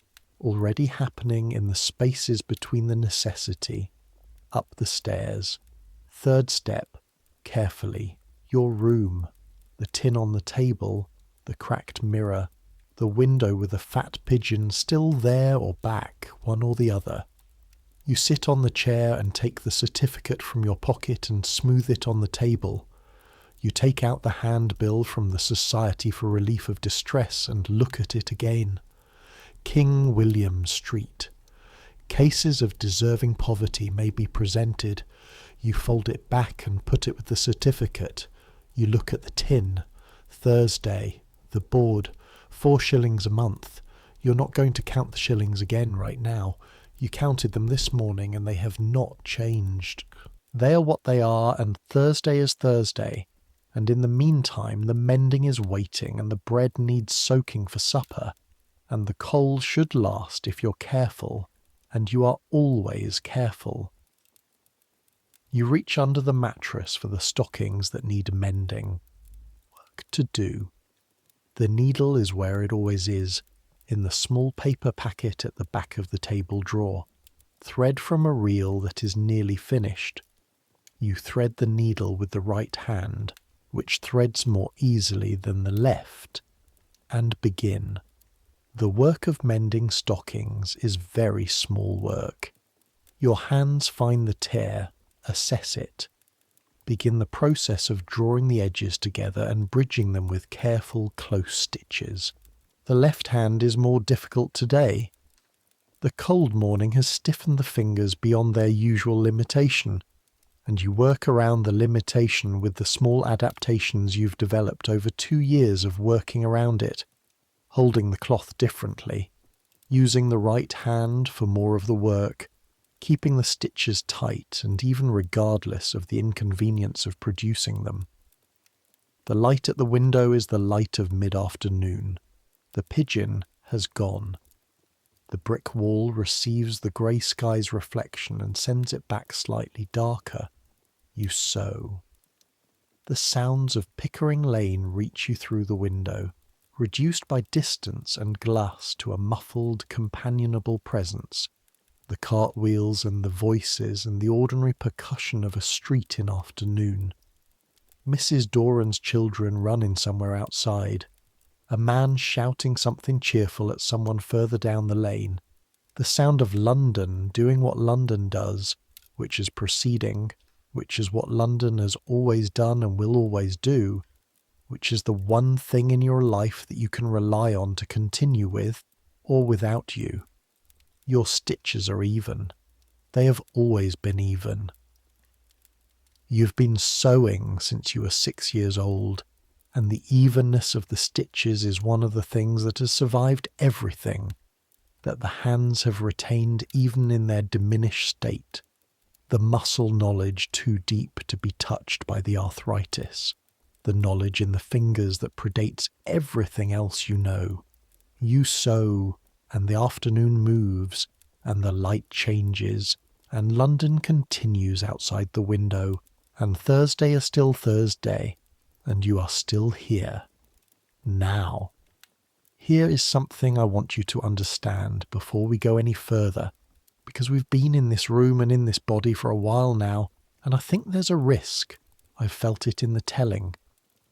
already happening in the spaces between the necessity. Up the stairs. 3rd step, carefully. Your room. The tin on the table. The cracked mirror. The window with a fat pigeon still there or back, one or the other. You sit on the chair and take the certificate from your pocket and smooth it on the table. You take out the handbill from the Society for Relief of Distress and look at it again. King William Street. Cases of deserving poverty may be presented. You fold it back and put it with the certificate. You look at the tin. Thursday. The board. 4 shillings a month. You're not going to count the shillings again right now. You counted them this morning and they have not changed. They are what they are, and Thursday is Thursday. And in the meantime the mending is waiting, and the bread needs soaking for supper, and the coal should last if you're careful, and you are always careful. You reach under the mattress for the stockings that need mending. Work to do. The needle is where it always is, in the small paper packet at the back of the table drawer. Thread from a reel that is nearly finished. You thread the needle with the right hand, which threads more easily than the left, and begin. The work of mending stockings is very small work. Your hands find the tear, assess it. Begin the process of drawing the edges together and bridging them with careful, close stitches. The left hand is more difficult today. The cold morning has stiffened the fingers beyond their usual limitation, and you work around the limitation with the small adaptations you've developed over 2 years of working around it, holding the cloth differently, using the right hand for more of the work, keeping the stitches tight and even regardless of the inconvenience of producing them. The light at the window is the light of mid-afternoon. The pigeon has gone. The brick wall receives the grey sky's reflection and sends it back slightly darker. You sew. The sounds of Pickering Lane reach you through the window, reduced by distance and glass to a muffled, companionable presence. The cartwheels and the voices and the ordinary percussion of a street in afternoon. Mrs. Doran's children run in somewhere outside. A man shouting something cheerful at someone further down the lane. The sound of London doing what London does, which is proceeding, which is what London has always done and will always do, which is the one thing in your life that you can rely on to continue with, or without you. Your stitches are even. They have always been even. You've been sewing since you were 6 years old, and the evenness of the stitches is one of the things that has survived everything, that the hands have retained even in their diminished state, the muscle knowledge too deep to be touched by the arthritis, the knowledge in the fingers that predates everything else you know. You sew, and the afternoon moves, and the light changes, and London continues outside the window, and Thursday is still Thursday, and you are still here. Now. Here is something I want you to understand before we go any further, because we've been in this room and in this body for a while now, and I think there's a risk, I've felt it in the telling,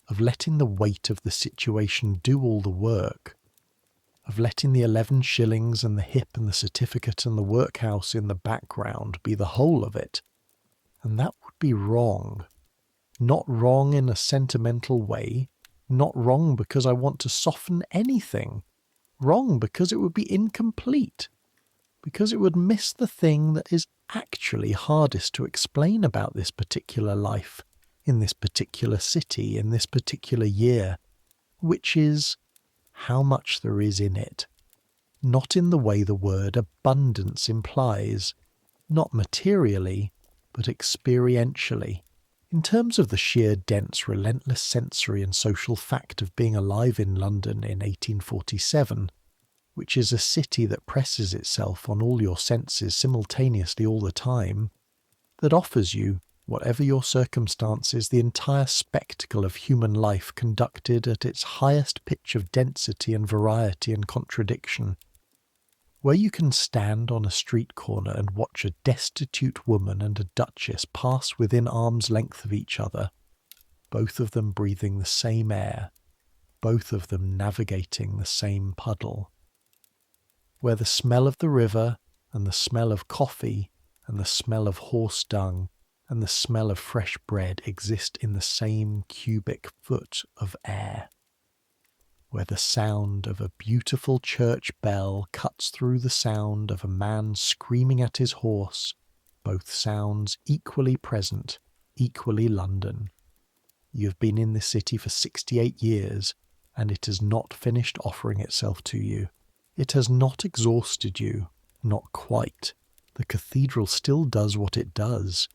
of letting the weight of the situation do all the work, of letting the 11 shillings and the hip and the certificate and the workhouse in the background be the whole of it. And that would be wrong. Not wrong in a sentimental way, not wrong because I want to soften anything, wrong because it would be incomplete, because it would miss the thing that is actually hardest to explain about this particular life, in this particular city, in this particular year, which is how much there is in it, not in the way the word abundance implies, not materially, but experientially, in terms of the sheer dense, relentless sensory and social fact of being alive in London in 1847, which is a city that presses itself on all your senses simultaneously all the time, that offers you, whatever your circumstances, the entire spectacle of human life conducted at its highest pitch of density and variety and contradiction, where you can stand on a street corner and watch a destitute woman and a duchess pass within arm's length of each other, both of them breathing the same air, both of them navigating the same puddle, where the smell of the river and the smell of coffee and the smell of horse dung and the smell of fresh bread exist in the same cubic foot of air, where the sound of a beautiful church bell cuts through the sound of a man screaming at his horse, both sounds equally present, equally London. You have been in this city for 68 years, and it has not finished offering itself to you. It has not exhausted you, not quite. The cathedral still does what it does.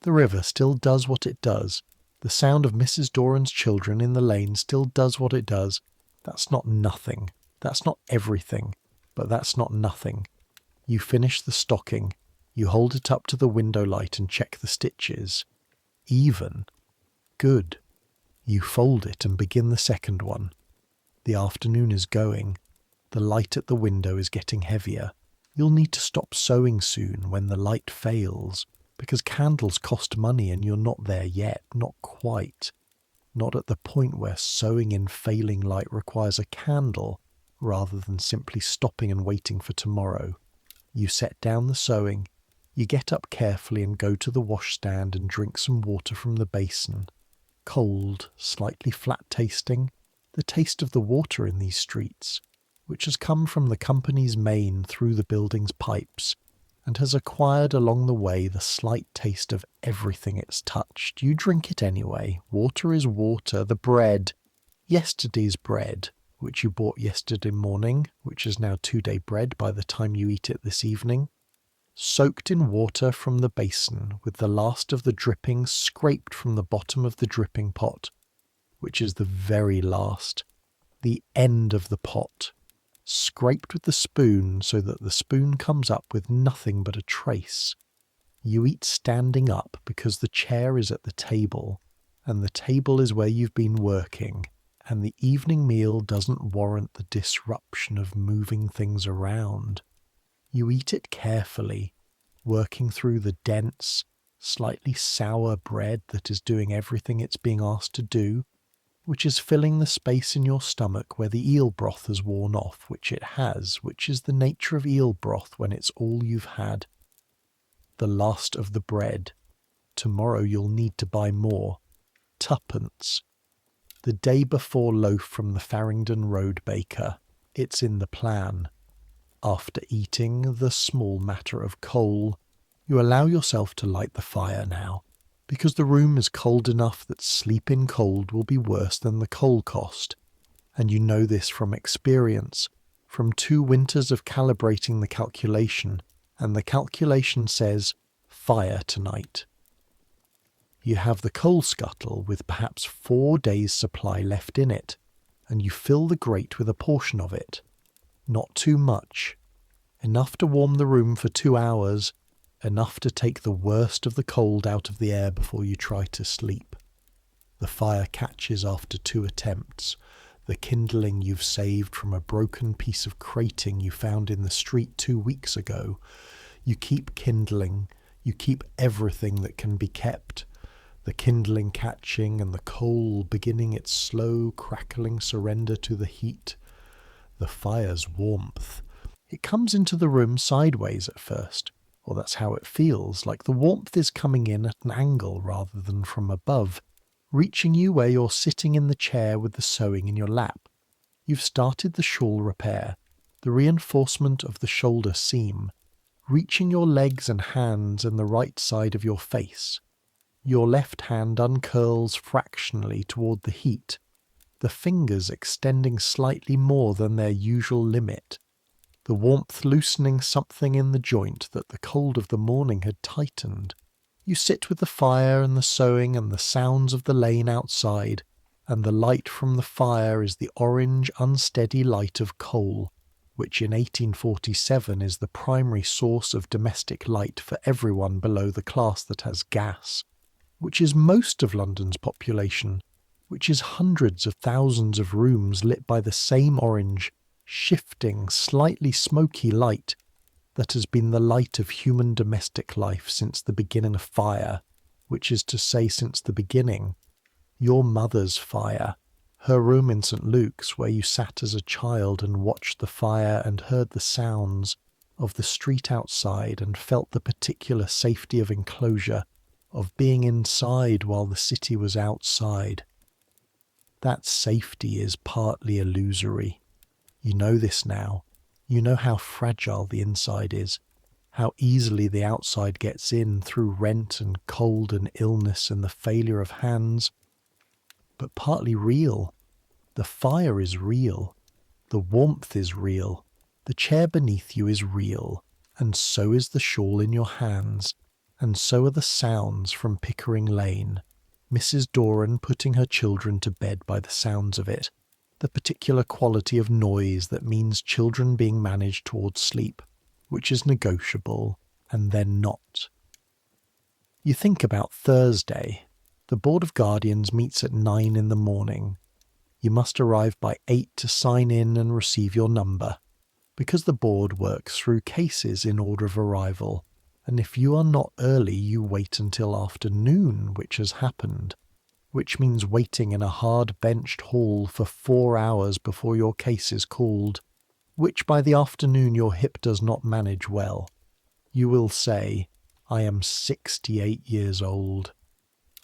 The river still does what it does. The sound of Mrs. Doran's children in the lane still does what it does. That's not nothing. That's not everything. But that's not nothing. You finish the stocking. You hold it up to the window light and check the stitches. Even. Good. You fold it and begin the second one. The afternoon is going. The light at the window is getting heavier. You'll need to stop sewing soon when the light fails. because candles cost money and you're not there yet, not quite. Not at the point where sewing in failing light requires a candle rather than simply stopping and waiting for tomorrow. You set down the sewing, you get up carefully and go to the washstand and drink some water from the basin. Cold, slightly flat tasting, the taste of the water in these streets, which has come from the company's main through the building's pipes, and has acquired along the way the slight taste of everything it's touched. You drink it anyway. Water is water. The bread, yesterday's bread, which you bought yesterday morning, which is now 2-day bread by the time you eat it this evening, soaked in water from the basin with the last of the drippings scraped from the bottom of the dripping pot, which is the very last, the end of the pot, scraped with the spoon so that the spoon comes up with nothing but a trace. You eat standing up because the chair is at the table, and the table is where you've been working, and the evening meal doesn't warrant the disruption of moving things around. You eat it carefully, working through the dense, slightly sour bread that is doing everything it's being asked to do, which is filling the space in your stomach where the eel broth has worn off, which it has, which is the nature of eel broth when it's all you've had. The last of the bread. Tomorrow you'll need to buy more. Tuppence. The day before loaf from the Farringdon Road baker. It's in the plan. After eating the small matter of coal, you allow yourself to light the fire now, because the room is cold enough that sleep in cold will be worse than the coal cost, and you know this from experience, from 2 winters of calibrating the calculation, and the calculation says, fire tonight. You have the coal scuttle with perhaps 4 days' supply left in it, and you fill the grate with a portion of it. Not too much. Enough to warm the room for 2 hours, enough to take the worst of the cold out of the air before you try to sleep. The fire catches after 2 attempts. The kindling you've saved from a broken piece of crating you found in the street 2 weeks ago. You keep kindling. You keep everything that can be kept. The kindling catching and the coal beginning its slow crackling surrender to the heat. The fire's warmth. It comes into the room sideways at first, or that's how it feels, like the warmth is coming in at an angle rather than from above, reaching you where you're sitting in the chair with the sewing in your lap. You've started the shawl repair, the reinforcement of the shoulder seam, reaching your legs and hands and the right side of your face. Your left hand uncurls fractionally toward the heat, the fingers extending slightly more than their usual limit, the warmth loosening something in the joint that the cold of the morning had tightened. You sit with the fire and the sewing and the sounds of the lane outside, and the light from the fire is the orange, unsteady light of coal, which in 1847 is the primary source of domestic light for everyone below the class that has gas, which is most of London's population, which is hundreds of thousands of rooms lit by the same orange, shifting, slightly smoky light that has been the light of human domestic life since the beginning of fire, which is to say since the beginning. Your mother's fire, her room in St. Luke's where you sat as a child and watched the fire and heard the sounds of the street outside and felt the particular safety of enclosure, of being inside while the city was outside. That safety is partly illusory. You know this now. You know how fragile the inside is, how easily the outside gets in through rent and cold and illness and the failure of hands. But partly real. The fire is real. The warmth is real. The chair beneath you is real. And so is the shawl in your hands. And so are the sounds from Pickering Lane. Mrs. Doran putting her children to bed by the sounds of it. The particular quality of noise that means children being managed towards sleep, which is negotiable, and then not. You think about Thursday. The Board of Guardians meets at 9 in the morning. You must arrive by 8 to sign in and receive your number, because the board works through cases in order of arrival, and if you are not early, you wait until afternoon, which has happened, which means waiting in a hard-benched hall for 4 hours before your case is called, which by the afternoon your hip does not manage well. You will say, I am 68 years old.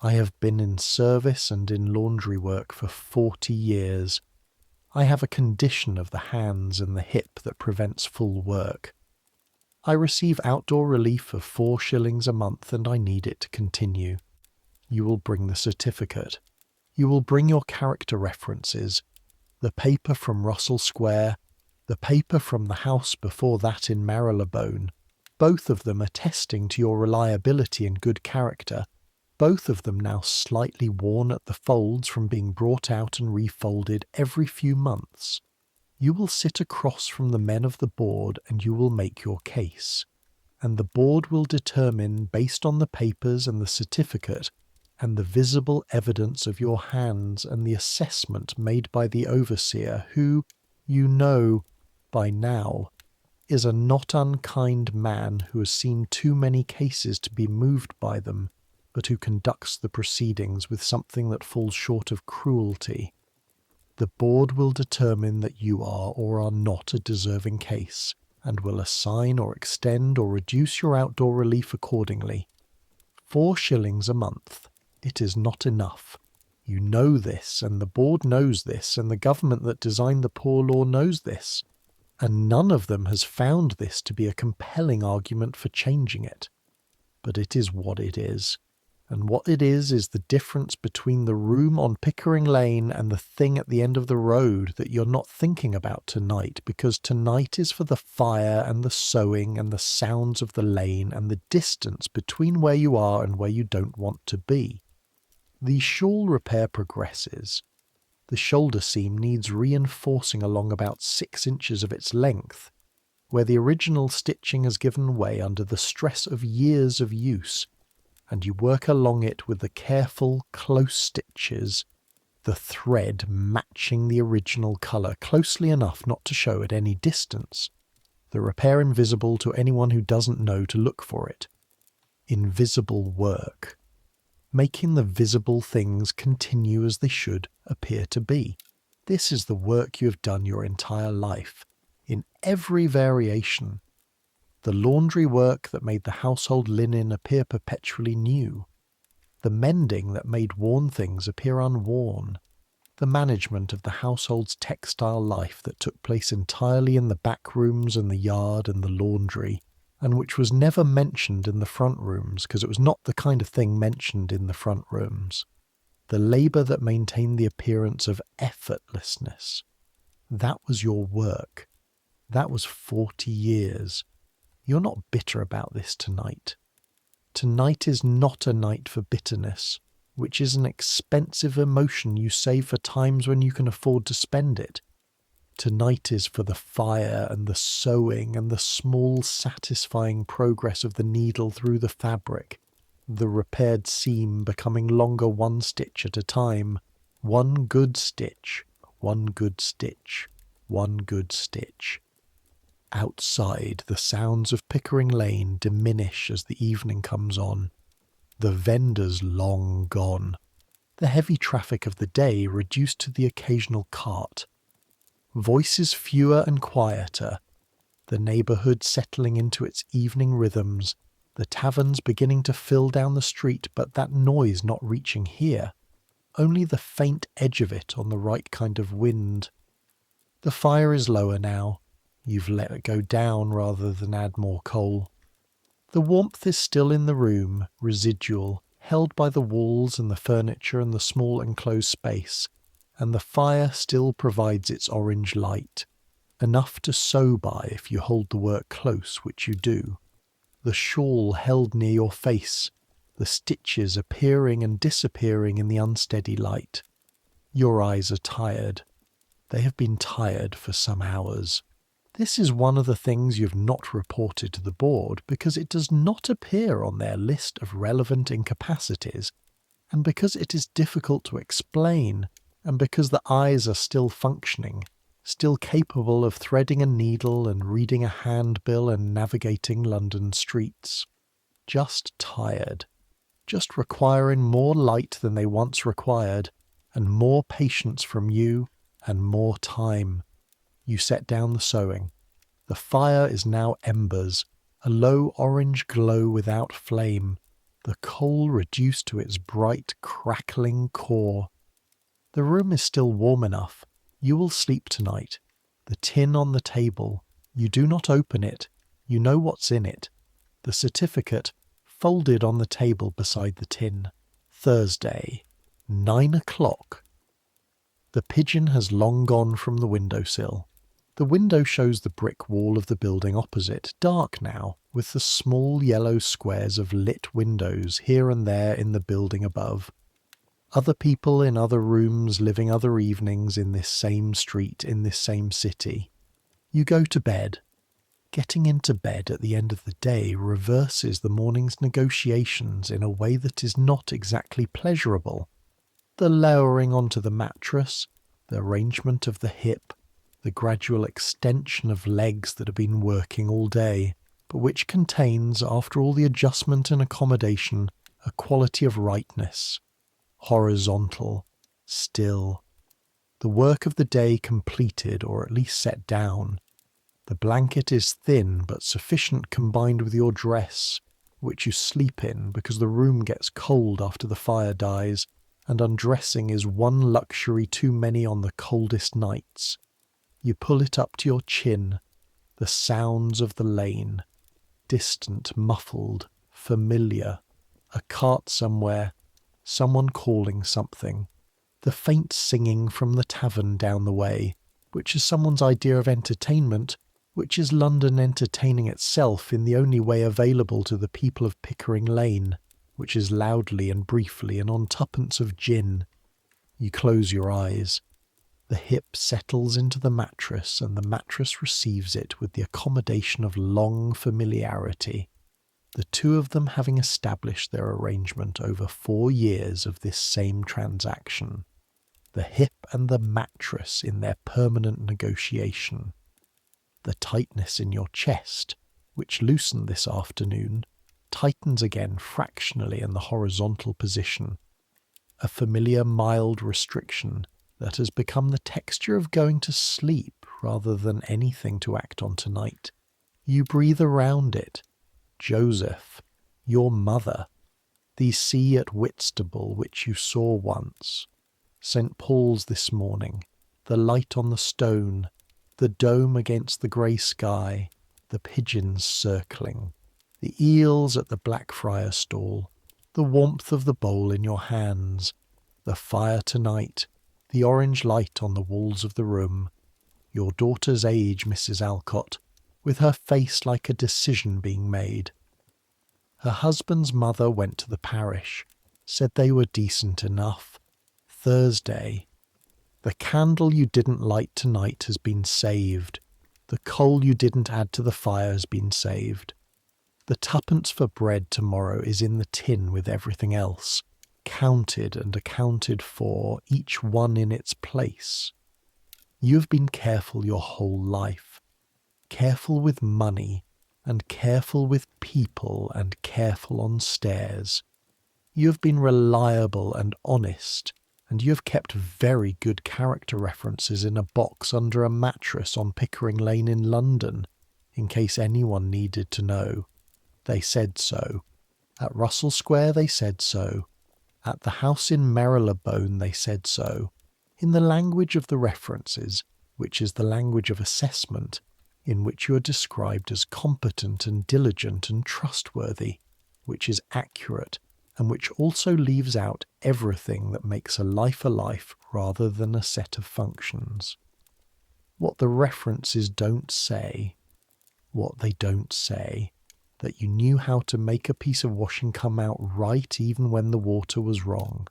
I have been in service and in laundry work for 40 years. I have a condition of the hands and the hip that prevents full work. I receive outdoor relief of 4 shillings a month and I need it to continue. You will bring the certificate. You will bring your character references, the paper from Russell Square, the paper from the house before that in Marylebone, both of them attesting to your reliability and good character, both of them now slightly worn at the folds from being brought out and refolded every few months. You will sit across from the men of the board and you will make your case, and the board will determine, based on the papers and the certificate, and the visible evidence of your hands and the assessment made by the overseer who, you know, by now, is a not unkind man who has seen too many cases to be moved by them, but who conducts the proceedings with something that falls short of cruelty. The board will determine that you are or are not a deserving case, and will assign or extend or reduce your outdoor relief accordingly. 4 shillings a month. It is not enough. You know this, and the board knows this, and the government that designed the poor law knows this, and none of them has found this to be a compelling argument for changing it. But it is what it is, and what it is the difference between the room on Pickering Lane and the thing at the end of the road that you're not thinking about tonight, because tonight is for the fire and the sewing and the sounds of the lane and the distance between where you are and where you don't want to be. The shawl repair progresses. The shoulder seam needs reinforcing along about 6 inches of its length, where the original stitching has given way under the stress of years of use, and you work along it with the careful, close stitches, the thread matching the original colour closely enough not to show at any distance, the repair invisible to anyone who doesn't know to look for it. Invisible work. Making the visible things continue as they should appear to be. This is the work you have done your entire life, in every variation. The laundry work that made the household linen appear perpetually new. The mending that made worn things appear unworn. The management of the household's textile life that took place entirely in the back rooms and the yard and the laundry, and which was never mentioned in the front rooms because it was not the kind of thing mentioned in the front rooms. The labour that maintained the appearance of effortlessness. That was your work. That was 40 years. You're not bitter about this tonight. Tonight is not a night for bitterness, which is an expensive emotion you save for times when you can afford to spend it. Tonight is for the fire and the sewing and the small satisfying progress of the needle through the fabric, the repaired seam becoming longer 1 stitch at a time, 1 good stitch, 1 good stitch, 1 good stitch. Outside, the sounds of Pickering Lane diminish as the evening comes on. The vendors long gone. The heavy traffic of the day reduced to the occasional cart. Voices fewer and quieter, the neighbourhood settling into its evening rhythms, the taverns beginning to fill down the street, but that noise not reaching here, only the faint edge of it on the right kind of wind. The fire is lower now. You've let it go down rather than add more coal. The warmth is still in the room, residual, held by the walls and the furniture and the small enclosed space, and the fire still provides its orange light, enough to sew by if you hold the work close, which you do. The shawl held near your face, the stitches appearing and disappearing in the unsteady light. Your eyes are tired. They have been tired for some hours. This is one of the things you've not reported to the board because it does not appear on their list of relevant incapacities, and because it is difficult to explain, and because the eyes are still functioning, still capable of threading a needle and reading a handbill and navigating London streets. just tired, just requiring more light than they once required, and more patience from you, and more time. You set down the sewing. The fire is now embers, a low orange glow without flame, the coal reduced to its bright, crackling core. The room is still warm enough. You will sleep tonight. The tin on the table. You do not open it. You know what's in it. The certificate folded on the table beside the tin. Thursday, 9 o'clock. The pigeon has long gone from the windowsill. The window shows the brick wall of the building opposite, dark now, with the small yellow squares of lit windows here and there in the building above. Other people in other rooms living other evenings in this same street, in this same city. You go to bed. Getting into bed at the end of the day reverses the morning's negotiations in a way that is not exactly pleasurable. The lowering onto the mattress, the arrangement of the hip, the gradual extension of legs that have been working all day, but which contains, after all the adjustment and accommodation, a quality of rightness. Horizontal, still. The work of the day completed, or at least set down. The blanket is thin but sufficient combined with your dress, which you sleep in because the room gets cold after the fire dies, and undressing is one luxury too many on the coldest nights. You pull it up to your chin, the sounds of the lane, distant, muffled, familiar, a cart somewhere, someone calling something, the faint singing from the tavern down the way, which is someone's idea of entertainment, which is London entertaining itself in the only way available to the people of Pickering Lane, which is loudly and briefly and on twopence of gin. You close your eyes. The hip settles into the mattress, and the mattress receives it with the accommodation of long familiarity, the two of them having established their arrangement over 4 years of this same transaction, the hip and the mattress in their permanent negotiation. The tightness in your chest, which loosened this afternoon, tightens again fractionally in the horizontal position, a familiar mild restriction that has become the texture of going to sleep rather than anything to act on tonight. You breathe around it. Joseph, your mother, the sea at Whitstable which you saw once, St. Paul's this morning, the light on the stone, the dome against the grey sky, the pigeons circling, the eels at the Blackfriars stall, the warmth of the bowl in your hands, the fire tonight, the orange light on the walls of the room, your daughter's age, Mrs. Alcott, with her face like a decision being made. Her husband's mother went to the parish, said they were decent enough. Thursday. The candle you didn't light tonight has been saved. The coal you didn't add to the fire has been saved. The twopence for bread tomorrow is in the tin with everything else, counted and accounted for, each one in its place. You have been careful your whole life, careful with money, and careful with people, and careful on stairs. You have been reliable and honest, and you have kept very good character references in a box under a mattress on Pickering Lane in London, in case anyone needed to know. They said so. At Russell Square they said so. At the house in Marylebone they said so. In the language of the references, which is the language of assessment, in which you are described as competent and diligent and trustworthy, which is accurate, and which also leaves out everything that makes a life rather than a set of functions. What the references don't say, what they don't say, that you knew how to make a piece of washing come out right even when the water was wrong,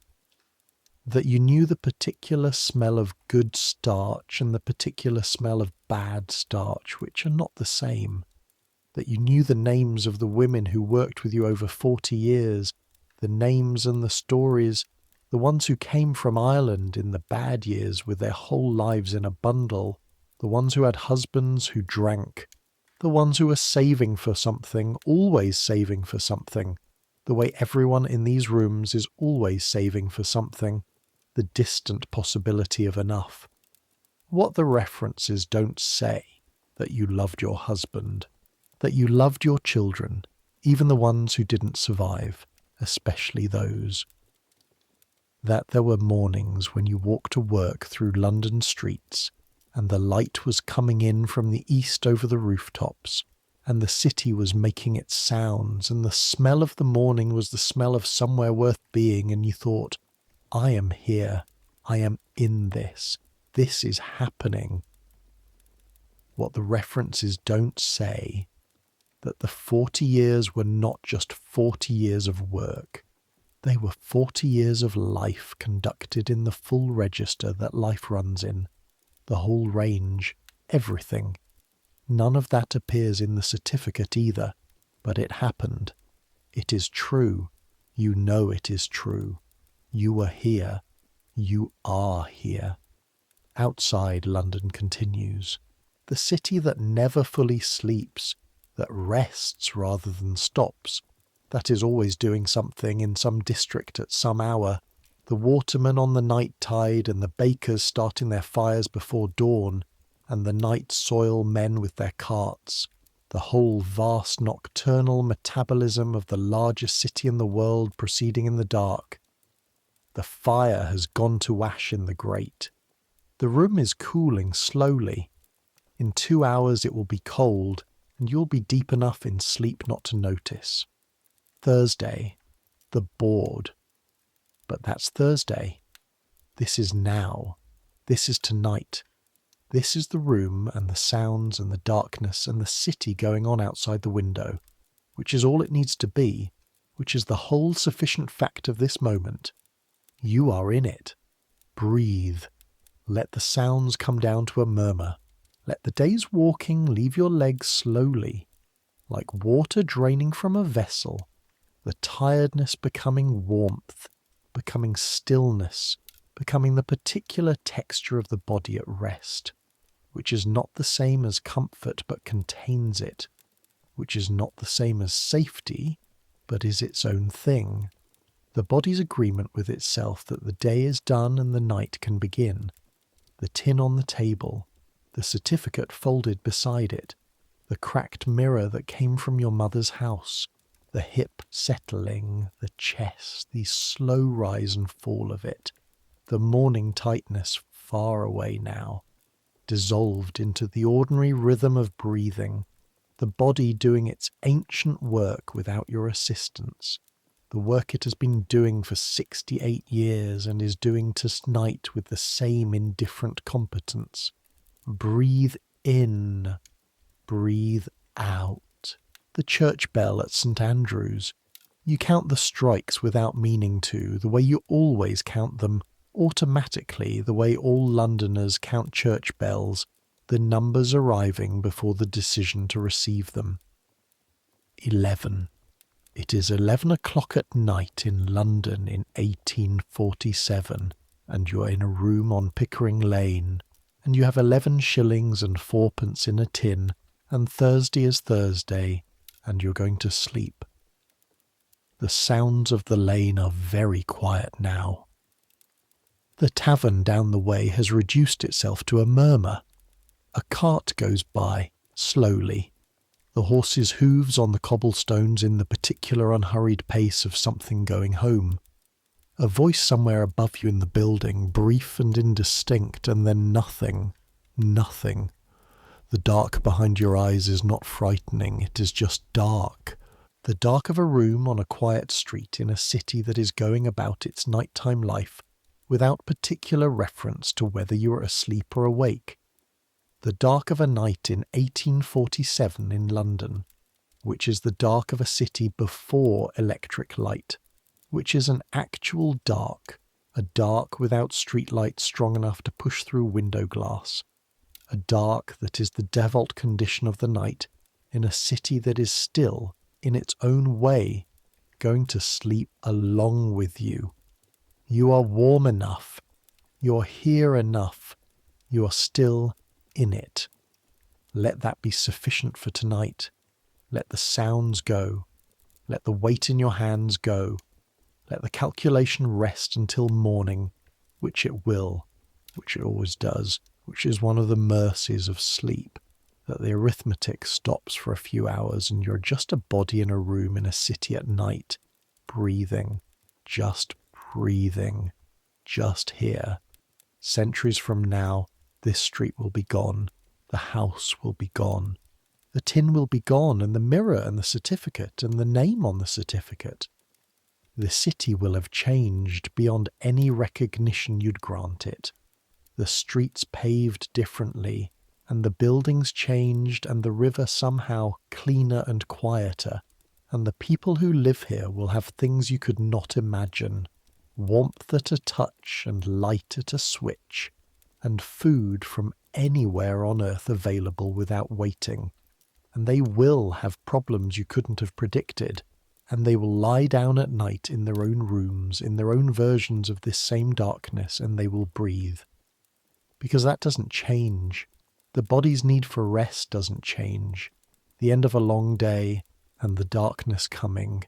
that you knew the particular smell of good starch and the particular smell of bad starch, which are not the same, that you knew the names of the women who worked with you over 40 years, the names and the stories, the ones who came from Ireland in the bad years with their whole lives in a bundle, the ones who had husbands who drank, The ones who are saving for something, always saving for something, the way everyone in these rooms is always saving for something, the distant possibility of enough. What the references don't say that you loved your husband, that you loved your children, even the ones who didn't survive, especially those. That there were mornings when you walked to work through London streets, and the light was coming in from the east over the rooftops, and the city was making its sounds, and the smell of the morning was the smell of somewhere worth being, and you thought, I am here, I am in this is happening. What the references don't say, that the 40 years were not just 40 years of work, they were 40 years of life conducted in the full register that life runs in, the whole range, everything. None of that appears in the certificate either, but it happened. It is true. You know it is true. You were here. You are here. Outside, London continues. The city that never fully sleeps, that rests rather than stops, that is always doing something in some district at some hour, the watermen on the night tide and the bakers starting their fires before dawn, and the night soil men with their carts, the whole vast nocturnal metabolism of the largest city in the world proceeding in the dark. The fire has gone to ash in the grate. The room is cooling slowly. In 2 hours it will be cold, and you'll be deep enough in sleep not to notice. Thursday, the board. But that's Thursday. This is now. This is tonight. This is the room and the sounds and the darkness and the city going on outside the window, which is all it needs to be, which is the whole sufficient fact of this moment. You are in it. Breathe. Let the sounds come down to a murmur. Let the day's walking leave your legs slowly, like water draining from a vessel, the tiredness becoming warmth, becoming stillness, becoming the particular texture of the body at rest, which is not the same as comfort but contains it, which is not the same as safety but is its own thing, the body's agreement with itself that the day is done and the night can begin, the tin on the table, the certificate folded beside it, the cracked mirror that came from your mother's house, the hip settling, the chest, the slow rise and fall of it, the morning tightness far away now, dissolved into the ordinary rhythm of breathing, the body doing its ancient work without your assistance, the work it has been doing for 68 years and is doing tonight with the same indifferent competence. Breathe in, breathe out. The church bell at St. Andrew's. You count the strikes without meaning to, the way you always count them, automatically, the way all Londoners count church bells, the numbers arriving before the decision to receive them. 11. It is 11 o'clock at night in London in 1847, and you are in a room on Pickering Lane, and you have 11 shillings and 4pence in a tin, and Thursday is Thursday, and you're going to sleep. The sounds of the lane are very quiet now. The tavern down the way has reduced itself to a murmur. A cart goes by, slowly, the horse's hooves on the cobblestones in the particular unhurried pace of something going home. A voice somewhere above you in the building, brief and indistinct, and then nothing, nothing. The dark behind your eyes is not frightening, it is just dark. The dark of a room on a quiet street in a city that is going about its nighttime life without particular reference to whether you are asleep or awake. The dark of a night in 1847 in London, which is the dark of a city before electric light, which is an actual dark, a dark without streetlights strong enough to push through window glass, a dark that is the default condition of the night in a city that is still, in its own way, going to sleep along with you. You are warm enough, you are here enough, you are still in it. Let that be sufficient for tonight. Let the sounds go. Let the weight in your hands go. Let the calculation rest until morning, which it will, which it always does, which is one of the mercies of sleep, that the arithmetic stops for a few hours and you're just a body in a room in a city at night, breathing, just here. Centuries from now, this street will be gone, the house will be gone, the tin will be gone, and the mirror and the certificate and the name on the certificate. The city will have changed beyond any recognition you'd grant it. The streets paved differently, and the buildings changed, and the river somehow cleaner and quieter, and the people who live here will have things you could not imagine, warmth at a touch and light at a switch, and food from anywhere on earth available without waiting. And they will have problems you couldn't have predicted, and they will lie down at night in their own rooms, in their own versions of this same darkness, and they will breathe. Because that doesn't change. The body's need for rest doesn't change. The end of a long day, and the darkness coming,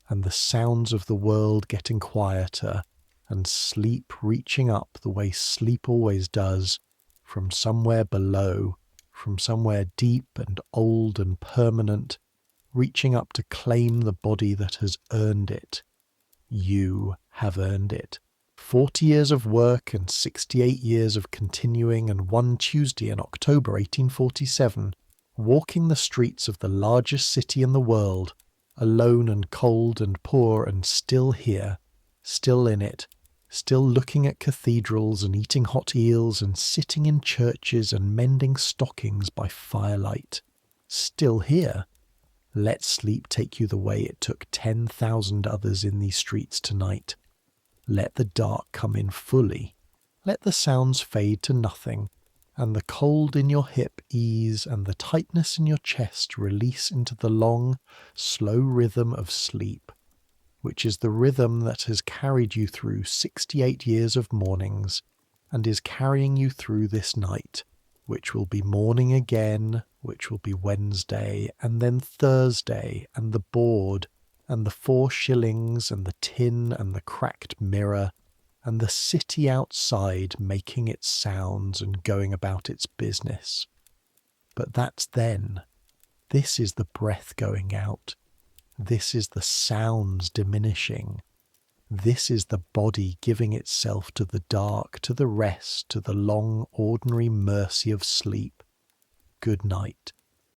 and the sounds of the world getting quieter, and sleep reaching up the way sleep always does, from somewhere below, from somewhere deep and old and permanent, reaching up to claim the body that has earned it. You have earned it. 40 years of work and 68 years of continuing, and one Tuesday in October 1847, walking the streets of the largest city in the world, alone and cold and poor, and still here, still in it, still looking at cathedrals and eating hot eels and sitting in churches and mending stockings by firelight. Still here. Let sleep take you the way it took 10,000 others in these streets tonight. Let the dark come in fully. Let the sounds fade to nothing, and the cold in your hip ease, and the tightness in your chest release into the long, slow rhythm of sleep, which is the rhythm that has carried you through 68 years of mornings, and is carrying you through this night, which will be morning again, which will be Wednesday, and then Thursday, and the board, and the 4 shillings, and the tin, and the cracked mirror, and the city outside making its sounds and going about its business. But that's then. This is the breath going out. This is the sounds diminishing. This is the body giving itself to the dark, to the rest, to the long, ordinary mercy of sleep. Good night.